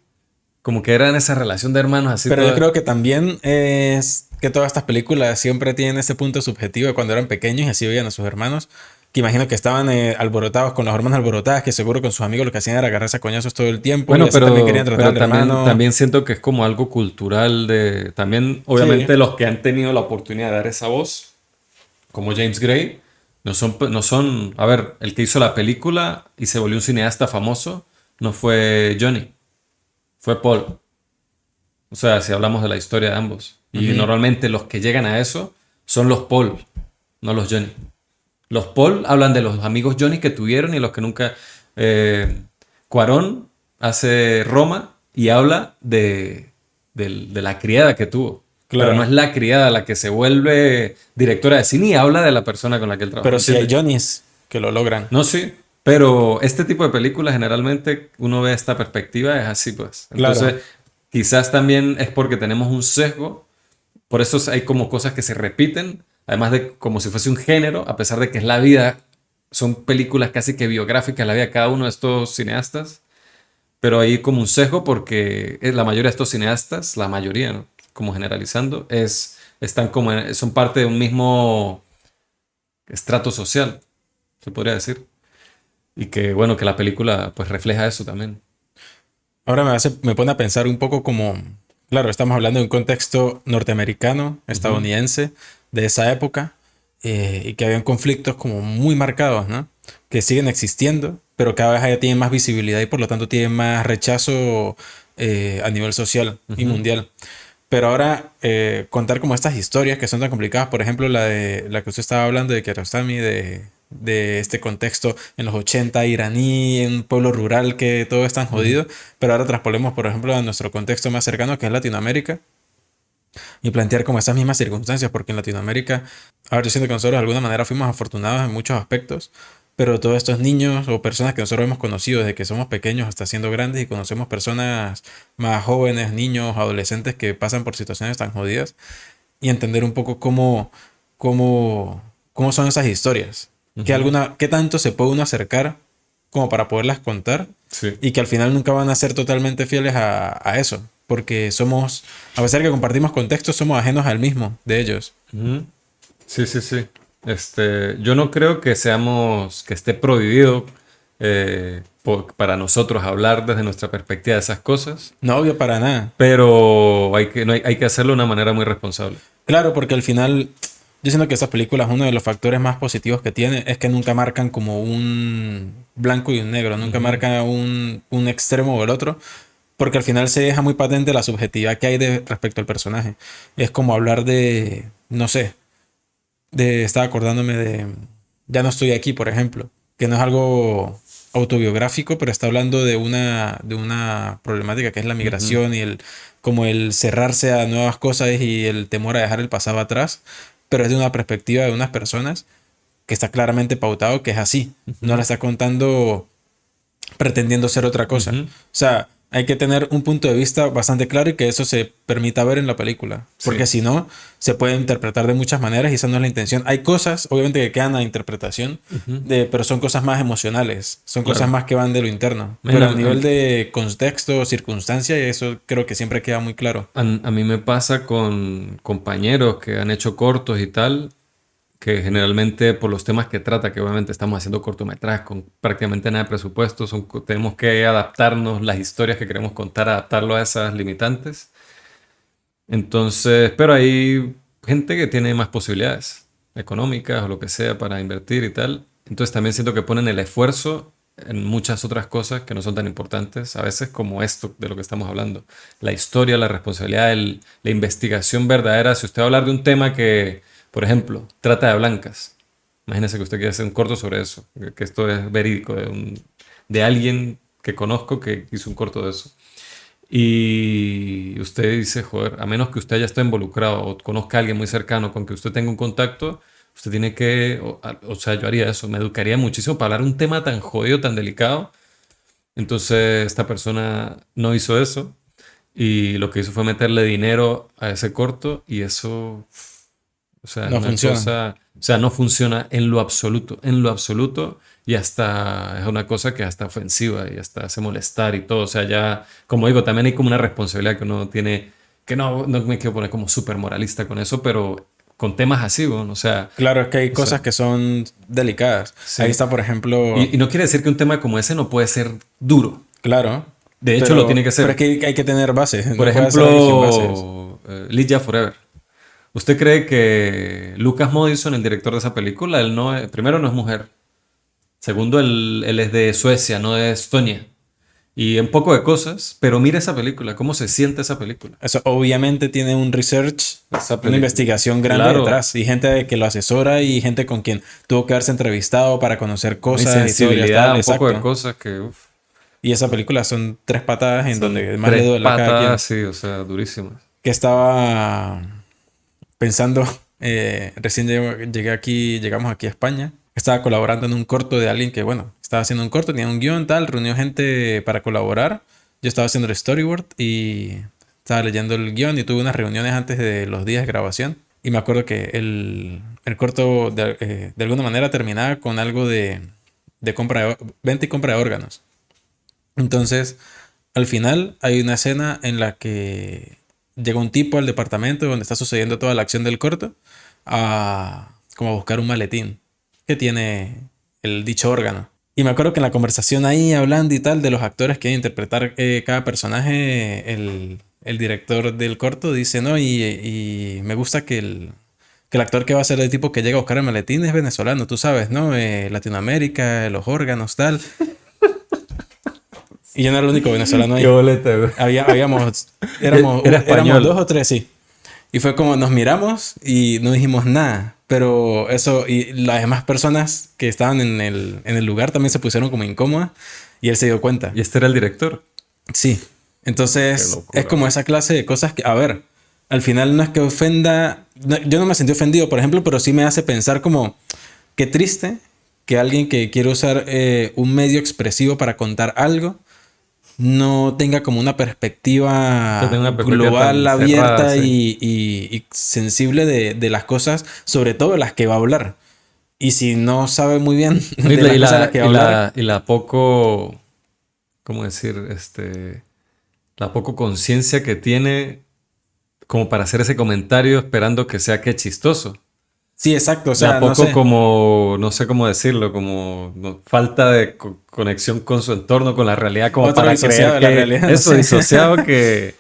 como que eran esa relación de hermanos así Pero yo toda. creo que también es que todas estas películas siempre tienen ese punto subjetivo de cuando eran pequeños y así veían a sus hermanos, que imagino que estaban alborotados con las hormonas alborotadas, que seguro con sus amigos lo que hacían era agarrarse a coñazos todo el tiempo y Bueno, así también querían tratar pero al hermano. también siento que es como algo cultural de... También, Sí, obviamente, los que han tenido la oportunidad de dar esa voz, como James Gray, no son... A ver, el que hizo la película y se volvió un cineasta famoso no fue Johnny, fue Paul. O sea, si hablamos de la historia de ambos. Y ujú, normalmente los que llegan a eso son los Paul, no los Johnny. Los Paul hablan de los amigos Johnny que tuvieron y los que nunca... Cuarón hace Roma y habla de la criada que tuvo. Pero no claro. es la criada la que se vuelve directora de cine y habla de la persona con la que él trabaja, Pero ¿me sí hay entiendes? Johnnies que lo logran. No, sí. Pero este tipo de películas generalmente uno ve esta perspectiva, es así pues. Claro. Entonces, quizás también es porque tenemos un sesgo, por eso hay como cosas que se repiten, además de como si fuese un género, a pesar de que es la vida, son películas casi que biográficas, la vida de cada uno de estos cineastas, pero hay como un sesgo porque la mayoría de estos cineastas, la mayoría, ¿no? Como generalizando, están como son parte de un mismo estrato social, se podría decir. Y que bueno, que la película pues refleja eso también. Ahora me pone a pensar un poco como, claro, estamos hablando de un contexto norteamericano, Ujú, estadounidense, de esa época, y que habían conflictos como muy marcados, ¿no? Que siguen existiendo, pero cada vez ya tienen más visibilidad y por lo tanto tienen más rechazo a nivel social y ujú, mundial. Pero ahora contar como estas historias que son tan complicadas, por ejemplo, la de la que usted estaba hablando de Kiarostami, de este contexto en los 80 iraní, en un pueblo rural que todo es tan ujú, jodido, pero ahora traspolemos, por ejemplo, a nuestro contexto más cercano que es Latinoamérica y plantear como esas mismas circunstancias, porque en Latinoamérica, ahora yo siento que nosotros de alguna manera fuimos afortunados en muchos aspectos, pero todos estos niños o personas que nosotros hemos conocido desde que somos pequeños hasta siendo grandes y conocemos personas más jóvenes, niños, adolescentes que pasan por situaciones tan jodidas y entender un poco cómo son esas historias, ujú. qué tanto se puede uno acercar como para poderlas contar Sí. y que al final nunca van a ser totalmente fieles a eso, porque somos, a pesar de que compartimos contextos, somos ajenos al mismo de ellos. Ujú. Sí, sí, sí. Yo no creo que que esté prohibido para nosotros hablar desde nuestra perspectiva de esas cosas, No obvio para nada. pero hay que hacerlo de una manera muy responsable. Claro, porque al final, yo siento que esas películas, uno de los factores más positivos que tiene es que nunca marcan como un blanco y un negro, nunca Ujú, marcan un extremo o el otro, porque al final se deja muy patente la subjetividad que hay respecto al personaje. Es como hablar de, no sé, estaba acordándome de Ya no estoy aquí, por ejemplo, que no es algo autobiográfico, pero está hablando de una problemática que es la ujú, migración y como el cerrarse a nuevas cosas y el temor a dejar el pasado atrás, pero es de una perspectiva de unas personas que está claramente pautado que es así. No la ujú, está contando pretendiendo ser otra cosa. ujú. O sea, hay que tener un punto de vista bastante claro y que eso se permita ver en la película. Porque Sí. si no, se puede interpretar de muchas maneras y esa no es la intención. Hay cosas, obviamente, que quedan a interpretación, Ujú, pero son cosas más emocionales, son cosas claro. más que van de lo interno. Men, Pero a nivel de contexto, circunstancia, eso creo que siempre queda muy claro. a mí me pasa con compañeros que han hecho cortos y tal, que generalmente por los temas que trata, que obviamente estamos haciendo cortometrajes con prácticamente nada de presupuesto, tenemos que adaptarnos las historias que queremos contar, adaptarlo a esas limitantes. Entonces, pero hay gente que tiene más posibilidades económicas o lo que sea para invertir y tal. Entonces también siento que ponen el esfuerzo en muchas otras cosas que no son tan importantes, a veces como esto de lo que estamos hablando. La historia, la responsabilidad, la investigación verdadera. Si usted va a hablar de un tema que, por ejemplo, trata de blancas, imagínese que usted quiere hacer un corto sobre eso, que esto es verídico, de alguien que conozco que hizo un corto de eso. Y usted dice, joder, a menos que usted haya estado involucrado o conozca a alguien muy cercano con que usted tenga un contacto, usted tiene que, o sea, yo haría eso, me educaría muchísimo para hablar un tema tan jodido, tan delicado. Entonces, esta persona no hizo eso y lo que hizo fue meterle dinero a ese corto y eso, o sea, es No una funciona. cosa, o sea, no funciona en lo absoluto, y hasta es una cosa que hasta ofensiva y hasta hace molestar y todo, o sea, ya, como digo, también hay como una responsabilidad que uno tiene, que no me quiero poner como súper moralista con eso, pero con temas así, bueno, o sea, Claro, es que hay o sea, cosas que son delicadas. Ahí sí. está, por ejemplo, Y no quiere decir que un tema como ese no puede ser duro. claro, De hecho, lo tiene que pero es ser. que hay que tener bases. Por No puede hacer algo sin bases. ejemplo, Live Forever. ¿Usted cree que Lucas Moodysson, el director de esa película, él no primero no es mujer? Segundo, él es de Suecia, no de Estonia. Y un poco de cosas, pero mira esa película, cómo se siente esa película. Eso obviamente tiene un research, Esa una película. investigación grande Claro, detrás. Y gente que lo asesora y gente con quien tuvo que haberse entrevistado para conocer una cosas, historias, insensibilidad, tal, un poco de exacto. cosas que uf, Y esa película son tres patadas en son donde más le tres duele a cada patadas, quien. sí, o sea, durísimas. Que estaba pensando, recién llegué aquí, llegamos aquí a España. Estaba colaborando en un corto de alguien que, bueno, estaba haciendo un corto, tenía un guión, tal, reunió gente para colaborar. Yo estaba haciendo el storyboard y estaba leyendo el guión y tuve unas reuniones antes de los días de grabación. Y me acuerdo que el corto de alguna manera terminaba con algo de venta y compra de órganos. Entonces, al final hay una escena en la que llega un tipo al departamento donde está sucediendo toda la acción del corto como a buscar un maletín que tiene el dicho órgano. Y me acuerdo que en la conversación ahí hablando y tal de los actores que iban a interpretar cada personaje, el director del corto dice, no, y me gusta que el actor que va a ser el tipo que llega a buscar el maletín es venezolano, tú sabes, ¿no? Latinoamérica, los órganos, tal. Y yo no era el único venezolano Qué ahí. boleta, güey. Era Éramos dos español. o tres, sí. Y fue como nos miramos y no dijimos nada. Pero eso, y las demás personas que estaban en el lugar también se pusieron como incómodas y él se dio cuenta. Y este era el director. Sí. Qué Entonces, es locura, como güey. esa clase de cosas que, a ver, al final no es que ofenda. Yo no me sentí ofendido, por ejemplo, pero sí me hace pensar como, qué triste que alguien que quiere usar un medio expresivo para contar algo no tenga como una Que tenga perspectiva una perspectiva global, tan cerrada, abierta sí. y sensible de las cosas, sobre todo de las que va a hablar. Y si no sabe muy bien No, de las cosas de las que va a hablar, y la poco, ¿cómo decir? La poco conciencia que tiene como para hacer ese comentario esperando que sea que chistoso. sí, exacto, o La sea, no poco sé, como, no sé cómo decirlo, como falta de conexión con su entorno, con la realidad, como otro para disociado creer de la que realidad, no eso sé. disociado que...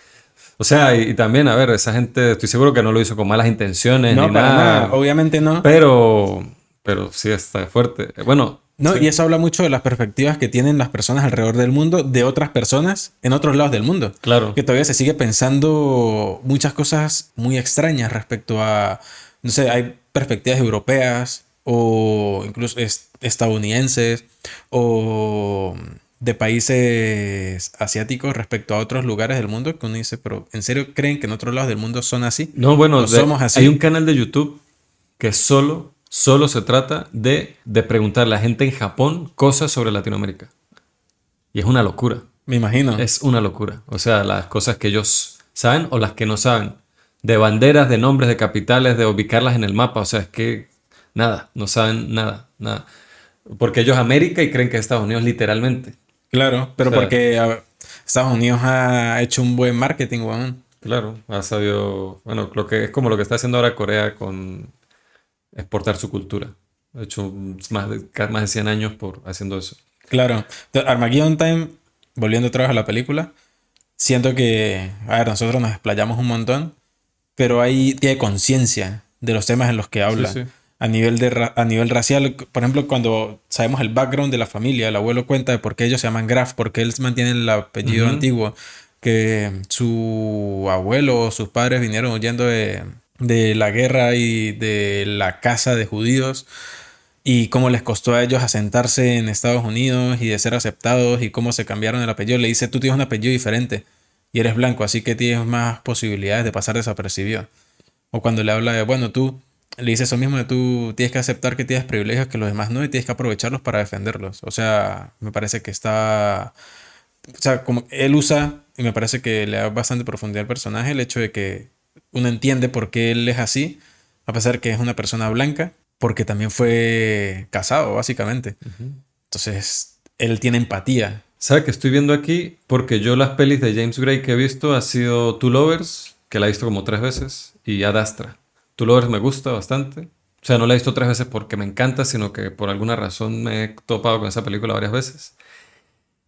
O sea, y también, a ver, esa gente, estoy seguro que no lo hizo con malas intenciones ni No, para nada, nada, obviamente no. pero, pero sí está fuerte. Bueno, No, sí, y eso habla mucho de las perspectivas que tienen las personas alrededor del mundo, de otras personas en otros lados del mundo. claro. Que todavía se sigue pensando muchas cosas muy extrañas respecto a, no sé, hay perspectivas europeas o incluso estadounidenses o de países asiáticos respecto a otros lugares del mundo que uno dice, pero ¿en serio creen que en otros lados del mundo son así? No, bueno, ¿O somos hay un así? canal de YouTube que solo se trata de preguntarle a la gente en Japón cosas sobre Latinoamérica. Y es una locura. Me imagino. Es una locura. O sea, las cosas que ellos saben o las que no saben. De banderas, de nombres, de capitales, de ubicarlas en el mapa. O sea, es que nada, no saben nada, nada. Porque ellos América y creen que es Estados Unidos literalmente. Claro, O pero sea, porque Estados Unidos ha hecho un buen marketing, weón. claro, ha sabido, bueno, lo que es como lo que está haciendo ahora Corea con exportar su cultura. Ha hecho más de 100 años por haciendo eso. Claro. Armageddon Time, volviendo otra vez a la película, siento que, a ver, nosotros nos explayamos un montón, pero ahí tiene conciencia de los temas en los que Sí, habla. sí. A nivel racial, por ejemplo, cuando sabemos el background de la familia, el abuelo cuenta de por qué ellos se llaman Graf, por qué él mantiene el apellido Ujú. antiguo, que su abuelo o sus padres vinieron huyendo de la guerra y de la caza de judíos y cómo les costó a ellos asentarse en Estados Unidos y de ser aceptados y cómo se cambiaron el apellido. Le dice, tú tienes un apellido diferente y eres blanco, así que tienes más posibilidades de pasar desapercibido. O cuando le habla de, bueno, tú le dice eso mismo de tú tienes que aceptar que tienes privilegios que los demás no y tienes que aprovecharlos para defenderlos. O sea, me parece que está... O sea, como él usa, y me parece que le da bastante profundidad al personaje, el hecho de que uno entiende por qué él es así, a pesar que es una persona blanca, porque también fue casado, básicamente. Entonces, él tiene empatía. ¿Sabe que estoy viendo aquí? Porque yo las pelis de James Gray que he visto ha sido Two Lovers, que la he visto como 3 veces, y Ad Astra. Two Lovers me gusta bastante. O sea, no la he visto 3 veces porque me encanta, sino que por alguna razón me he topado con esa película varias veces.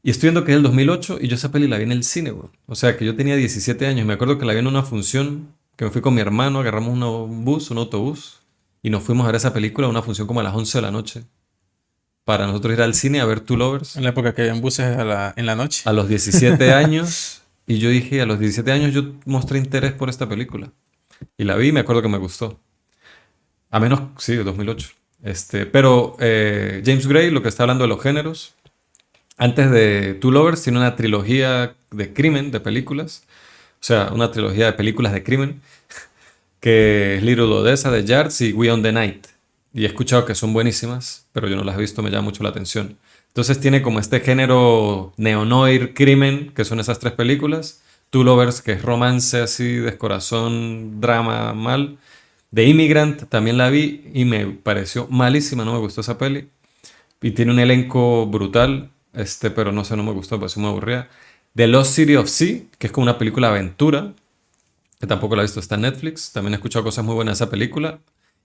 Y estoy viendo que es el 2008 y yo esa peli la vi en el cine, güey. O sea, que yo tenía 17 años. Me acuerdo que la vi en una función que me fui con mi hermano, agarramos un autobús, y nos fuimos a ver esa película, una función como a las 11 de la noche. Para nosotros ir al cine a ver Two Lovers En la época que habían buses en la noche. a los 17 años. Y yo dije, a los 17 años yo mostré interés por esta película. Y la vi y me acuerdo que me gustó. A menos, sí, de 2008. Pero James Gray, lo que está hablando de los géneros, antes de Two Lovers, tiene una trilogía de crimen, de películas. O sea, una trilogía de películas de crimen, que es Little Odessa de Yards y We on the Night. Y he escuchado que son buenísimas, pero yo no las he visto, me llama mucho la atención. Entonces tiene como este género neo-noir, crimen, que son esas 3 películas. Two Lovers, que es romance así, descorazón, drama, mal. The Immigrant también la vi y me pareció malísima, no me gustó esa peli. Y tiene un elenco brutal, pero no sé, no me gustó, me pareció muy aburrida. The Lost City of Sea, que es como una película de aventura, que tampoco la he visto, está en Netflix. También he escuchado cosas muy buenas de esa película.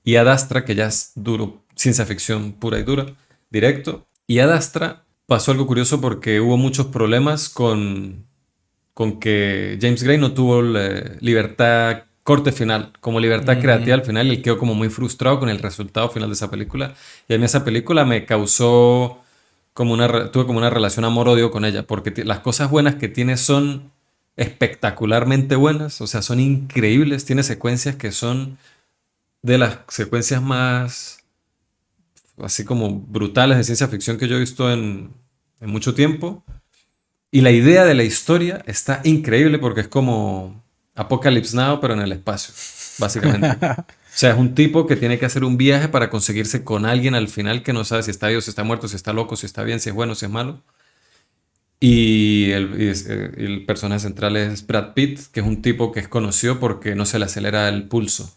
Y Ad Astra, que ya es duro, ciencia ficción pura y dura, directo. Y Ad Astra pasó algo curioso porque hubo muchos problemas con que James Gray no tuvo libertad corte final, como libertad creativa al final, y él quedó como muy frustrado con el resultado final de esa película. Y a mí esa película me causó como tuve como una relación amor-odio con ella, porque las cosas buenas que tiene son espectacularmente buenas, o sea, son increíbles, tiene secuencias que son de las secuencias más así como brutales de ciencia ficción que yo he visto en mucho tiempo. Y la idea de la historia está increíble porque es como Apocalypse Now, pero en el espacio, básicamente. O sea, es un tipo que tiene que hacer un viaje para conseguirse con alguien al final que no sabe si está vivo, si está muerto, si está loco, si está bien, si es bueno, si es malo. Y el personaje central es Brad Pitt, que es un tipo que es conocido porque no se le acelera el pulso,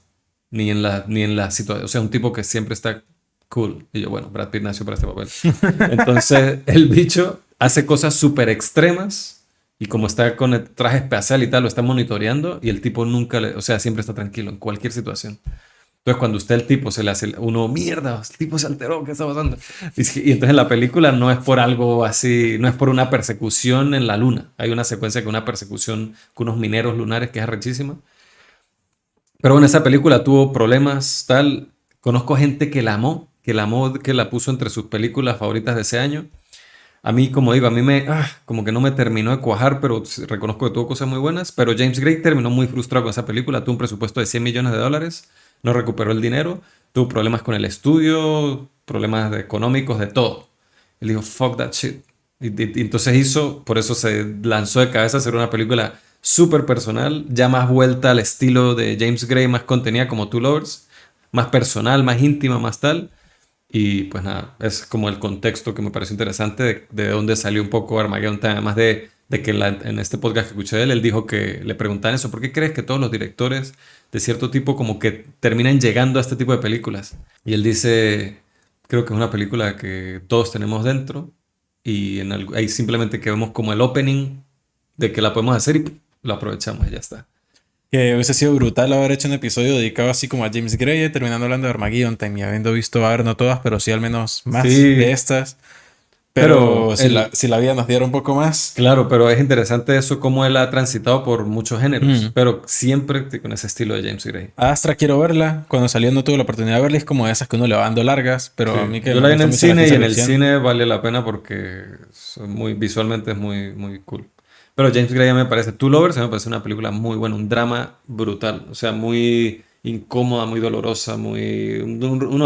ni en la situación. O sea, un tipo que siempre está cool. Y yo, bueno, Brad Pitt nació para este papel. Entonces, el bicho hace cosas súper extremas y como está con el traje espacial y tal, lo está monitoreando y el tipo nunca o sea, siempre está tranquilo en cualquier situación. Entonces, cuando usted el tipo se le hace uno, mierda, el tipo se alteró, ¿qué está pasando? Y entonces la película no es por algo así, no es por una persecución en la luna. Hay una secuencia que una persecución con unos mineros lunares que es arrechísima. Pero bueno, esa película tuvo problemas, tal. Conozco gente que la amó, que la puso entre sus películas favoritas de ese año. A mí, como digo, como que no me terminó de cuajar, pero reconozco que tuvo cosas muy buenas. Pero James Gray terminó muy frustrado con esa película. Tuvo un presupuesto de 100 millones de dólares, no recuperó el dinero, tuvo problemas con el estudio, problemas económicos, de todo. Él dijo, fuck that shit. Y entonces por eso se lanzó de cabeza a hacer una película súper personal, ya más vuelta al estilo de James Gray, más contenida como Two Lovers, más personal, más íntima, más tal. Y pues nada, es como el contexto que me pareció interesante de dónde salió un poco Armageddon, además de que en este podcast que escuché de él, él dijo que le preguntan eso, ¿por qué crees que todos los directores de cierto tipo como que terminan llegando a este tipo de películas? Y él dice, creo que es una película que todos tenemos dentro y ahí simplemente que vemos como el opening de que la podemos hacer y ¡pum! Lo aprovechamos y ya está. Que hubiese sido brutal haber hecho un episodio dedicado así como a James Gray, terminando hablando de Armageddon Time y habiendo visto, a ver, no todas, pero sí al menos más Sí, de estas. Pero pero si la vida nos diera un poco más. claro, pero es interesante eso, cómo él ha transitado por muchos géneros, Mm. pero siempre con ese estilo de James Gray. Astra quiero verla. Cuando salió no tuve la oportunidad de verla. Es como de esas que uno le va dando largas. Pero Sí. a mí que Yo me la vi en gusta el mucho la cine y ciencia en el ficción. cine vale la pena porque visualmente es muy, muy cool. Pero James Gray me parece, Two Lovers me parece una película muy buena, un drama brutal, o sea, muy incómoda, muy dolorosa, uno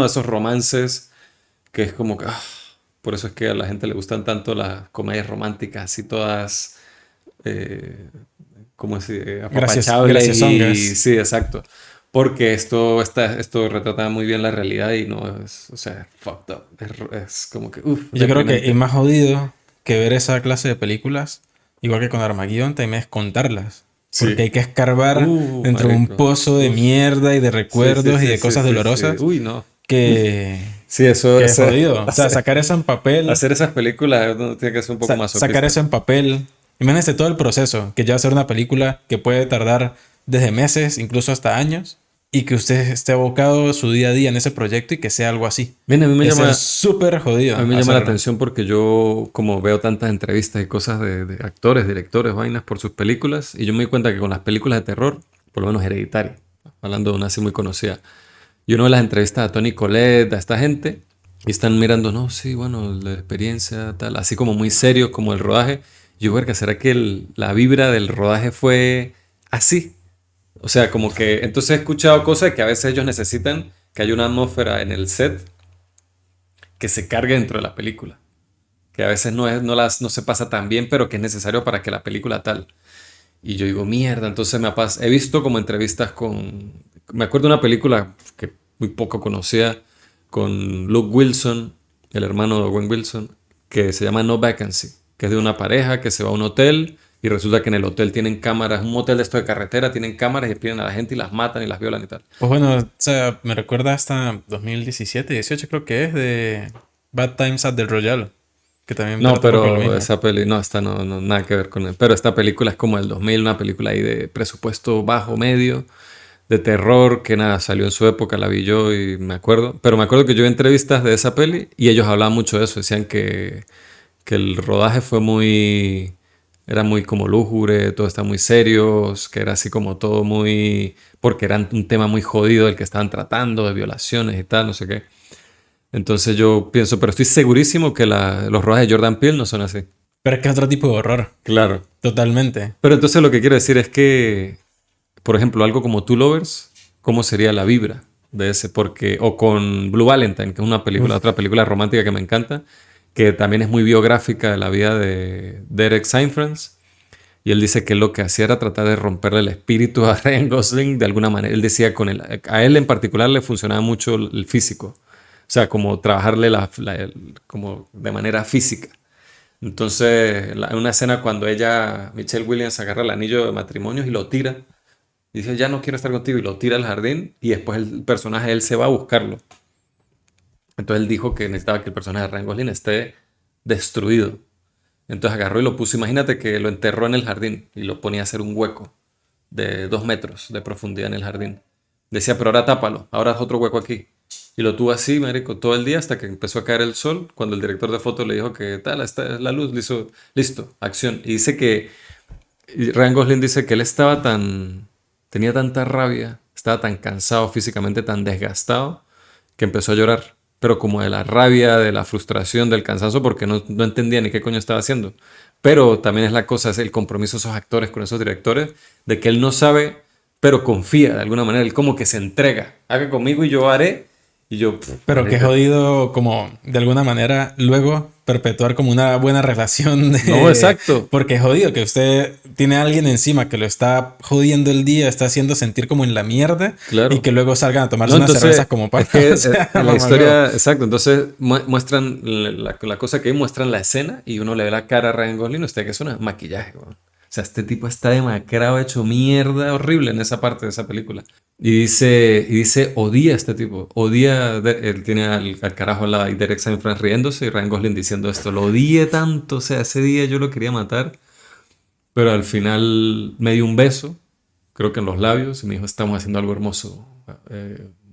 de esos romances que es como que, por eso es que a la gente le gustan tanto las comedias románticas, así todas, eh, como así, apapachables y Graciosongas. sí, exacto. Porque esto retrata muy bien la realidad y no es, o sea, fucked up. Es como que, Yo creo que es deprimente. más jodido que ver esa clase de películas, igual que con Armageddon, también es contarlas. Porque Sí. hay que escarbar dentro de un Marico. pozo de Uf. mierda y de Sí, sí, recuerdos y sí, de sí, cosas sí, sí. dolorosas Uy, no. que, Sí, eso, que es jodido. O sea, sacar eso en papel, hacer esas películas uno tiene que ser un poco sacar masoquista. eso en papel. Imagínense todo el proceso, que ya hacer una película que puede tardar desde meses, incluso hasta años. y que usted esté abocado su día a día en ese proyecto y que sea algo así. Bien, Es ser súper jodido a mí me llama la hacerlo. atención porque yo como veo tantas entrevistas y cosas de actores, directores, vainas por sus películas, y yo me di cuenta que con las películas de terror, por lo menos Hereditary, hablando de una así muy conocida, y uno ve las entrevistas a Tony Collette, a esta gente, y están mirando, no, sí, bueno, la experiencia, tal, así como muy serio, como el rodaje. Y yo, verga, ¿será que la vibra del rodaje fue así? O sea, como que, entonces he escuchado cosas que a veces ellos necesitan que haya una atmósfera en el set que se cargue dentro de la película. Que a veces no se pasa tan bien, pero que es necesario para que la película tal. Y yo digo, mierda, entonces he visto como entrevistas con... Me acuerdo de una película que muy poco conocía con Luke Wilson, el hermano de Owen Wilson, que se llama No Vacancy, que es de una pareja que se va a un hotel y resulta que en el hotel tienen cámaras, un hotel de esto de carretera, tienen cámaras y piden a la gente y las matan y las violan y tal. Pues bueno, o sea, me recuerda hasta 2017, 18 creo que es, de Bad Times at the Royale, que también No, trata un poco de lo pero mismo. esa peli, no, esta no, nada que ver con él. Pero esta película es como del 2000, una película ahí de presupuesto bajo, medio, de terror, que nada, salió en su época, la vi yo y me acuerdo. Pero me acuerdo que yo vi entrevistas de esa peli y ellos hablaban mucho de eso. Decían que el rodaje fue muy, era muy como lúgubre, todo está muy serio, que era así como todo muy, porque era un tema muy jodido el que estaban tratando, de violaciones y tal, no sé qué. Entonces yo pienso, pero estoy segurísimo que los rodajes de Jordan Peele no son así. Pero es que es otro tipo de horror, Claro. totalmente. Pero entonces lo que quiero decir es que, por ejemplo, algo como Two Lovers, ¿cómo sería la vibra de ese? Porque, o con Blue Valentine, que es una película, Uf. otra película romántica que me encanta, que también es muy biográfica de la vida de Derek Seinfeld. Y él dice que lo que hacía era tratar de romperle el espíritu a Ryan Gosling de alguna manera. Él decía a él en particular le funcionaba mucho el físico. O sea, como trabajarle como de manera física. Entonces, en una escena cuando Michelle Williams, agarra el anillo de matrimonio y lo tira. Y dice, ya no quiero estar contigo. Y lo tira al jardín. Y después el personaje, él se va a buscarlo. Entonces él dijo que necesitaba que el personaje de Ryan Gosling esté destruido. Entonces agarró y lo puso. Imagínate que lo enterró en el jardín y lo ponía a hacer un hueco de 2 metros de profundidad en el jardín. Decía, pero ahora tápalo, ahora haz otro hueco aquí. Y lo tuvo así, marico, todo el día hasta que empezó a caer el sol. Cuando el director de foto le dijo que tal, esta es la luz, le hizo, listo, acción. Y dice y Ryan Gosling dice que él tenía tanta rabia, estaba tan cansado físicamente, tan desgastado, que empezó a llorar. Pero como de la rabia, de la frustración, del cansancio, porque no entendía ni qué coño estaba haciendo. Pero también es la cosa, es el compromiso de esos actores con esos directores, de que él no sabe, pero confía de alguna manera. Él como que se entrega. Haga conmigo y yo haré. Y yo, Pero qué marica, jodido como de alguna manera luego perpetuar como una buena relación no, exacto. porque es jodido que usted tiene a alguien encima que lo está jodiendo el día, está haciendo sentir como en la mierda y Claro. que luego salgan a tomarse No, unas cervezas entonces, como es para, que o sea, en la mamá huevo. historia, exacto, entonces muestran la cosa que hay, muestran la escena y uno le ve la cara a Ryan Gosling, usted que es un maquillaje, weón. O sea, este tipo está demacrado, hecho mierda, horrible en esa parte de esa película. Y dice, odia a este tipo, él tiene al carajo al lado y Derek Seinfeld riéndose y Ryan Gosling diciendo esto, lo odié tanto, o sea, ese día yo lo quería matar, pero al final me dio un beso, creo que en los labios, y me dijo, estamos haciendo algo hermoso,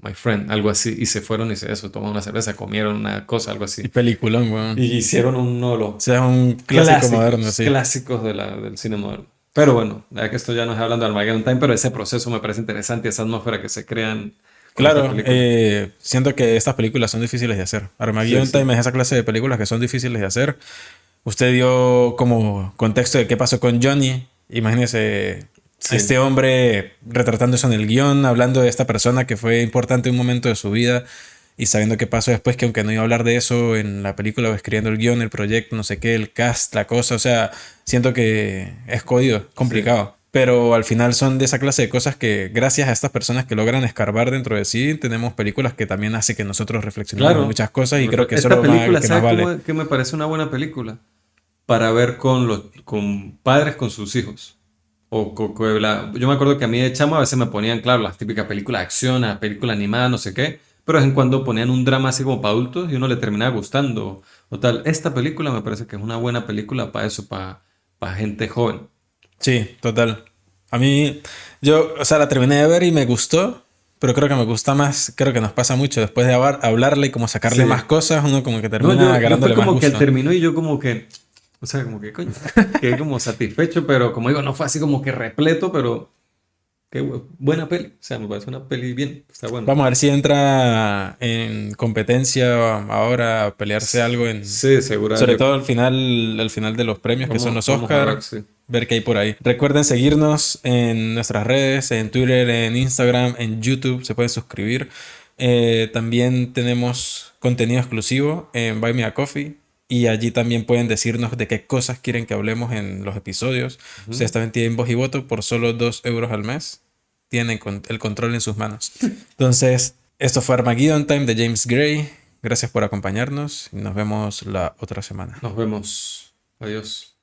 my friend, algo así, y se fueron y se eso, tomaron una cerveza, comieron una cosa, algo Y así. peliculón, weón. Y hicieron uno de los O sea, un clásico moderno, clásicos, sí. clásicos del cine moderno. Pero bueno, ya que esto ya no es hablando de Armageddon Time, pero ese proceso me parece interesante, esa atmósfera que se crean con esta Claro, película. siento que estas películas son difíciles de hacer. Sí, Armageddon sí. Time es esa clase de películas que son difíciles de hacer. Usted dio como contexto de qué pasó con Johnny. Imagínese a Sí, este hombre retratando eso en el guión, hablando de esta persona que fue importante en un momento de su vida y sabiendo qué pasó después, que aunque no iba a hablar de eso en la película o escribiendo el guión, el proyecto, no sé qué, el cast, la cosa, o sea, siento que es jodido, sí. complicado. Pero al final son de esa clase de cosas que gracias a estas personas que logran escarbar dentro de sí, tenemos películas que también hace que nosotros reflexionemos en Claro. muchas cosas y creo que eso es Esta lo película, que más ¿sabes vale. qué me parece una buena película? Para ver con padres con sus hijos. Yo me acuerdo que a mí de chamo a veces me ponían, claro, las típicas películas de acción, las películas animadas, no sé qué, pero de vez en cuando ponían un drama así como para adultos y uno le terminaba gustando o tal. Esta película me parece que es una buena película para eso, para gente joven. Sí, total. A mí, yo, o sea, la terminé de ver y me gustó, pero creo que me gusta más, creo que nos pasa mucho después de hablarle y como sacarle Sí. más cosas, uno como que No, termina yo fue agarrándole más como que él gusto. terminó y yo como que, o sea, como que coño, quedé como satisfecho, pero como digo, no fue así como que repleto, pero qué buena peli. O sea, me parece una peli bien, está bueno. Vamos a ver si entra en competencia ahora a pelearse algo en, Sí, segura, sobre yo, todo al final de los premios que son los vamos a ver, Oscar, sí. ver qué hay por ahí. Recuerden seguirnos en nuestras redes, en Twitter, en Instagram, en YouTube, se pueden suscribir. También tenemos contenido exclusivo en Buy Me a Coffee. Y allí también pueden decirnos de qué cosas quieren que hablemos en los episodios. Ustedes Ujú. también tienen voz y voto por solo 2 € al mes. Tienen el control en sus manos. Entonces, esto fue Armageddon Time de James Gray. Gracias por acompañarnos y nos vemos la otra semana. Nos vemos. Adiós.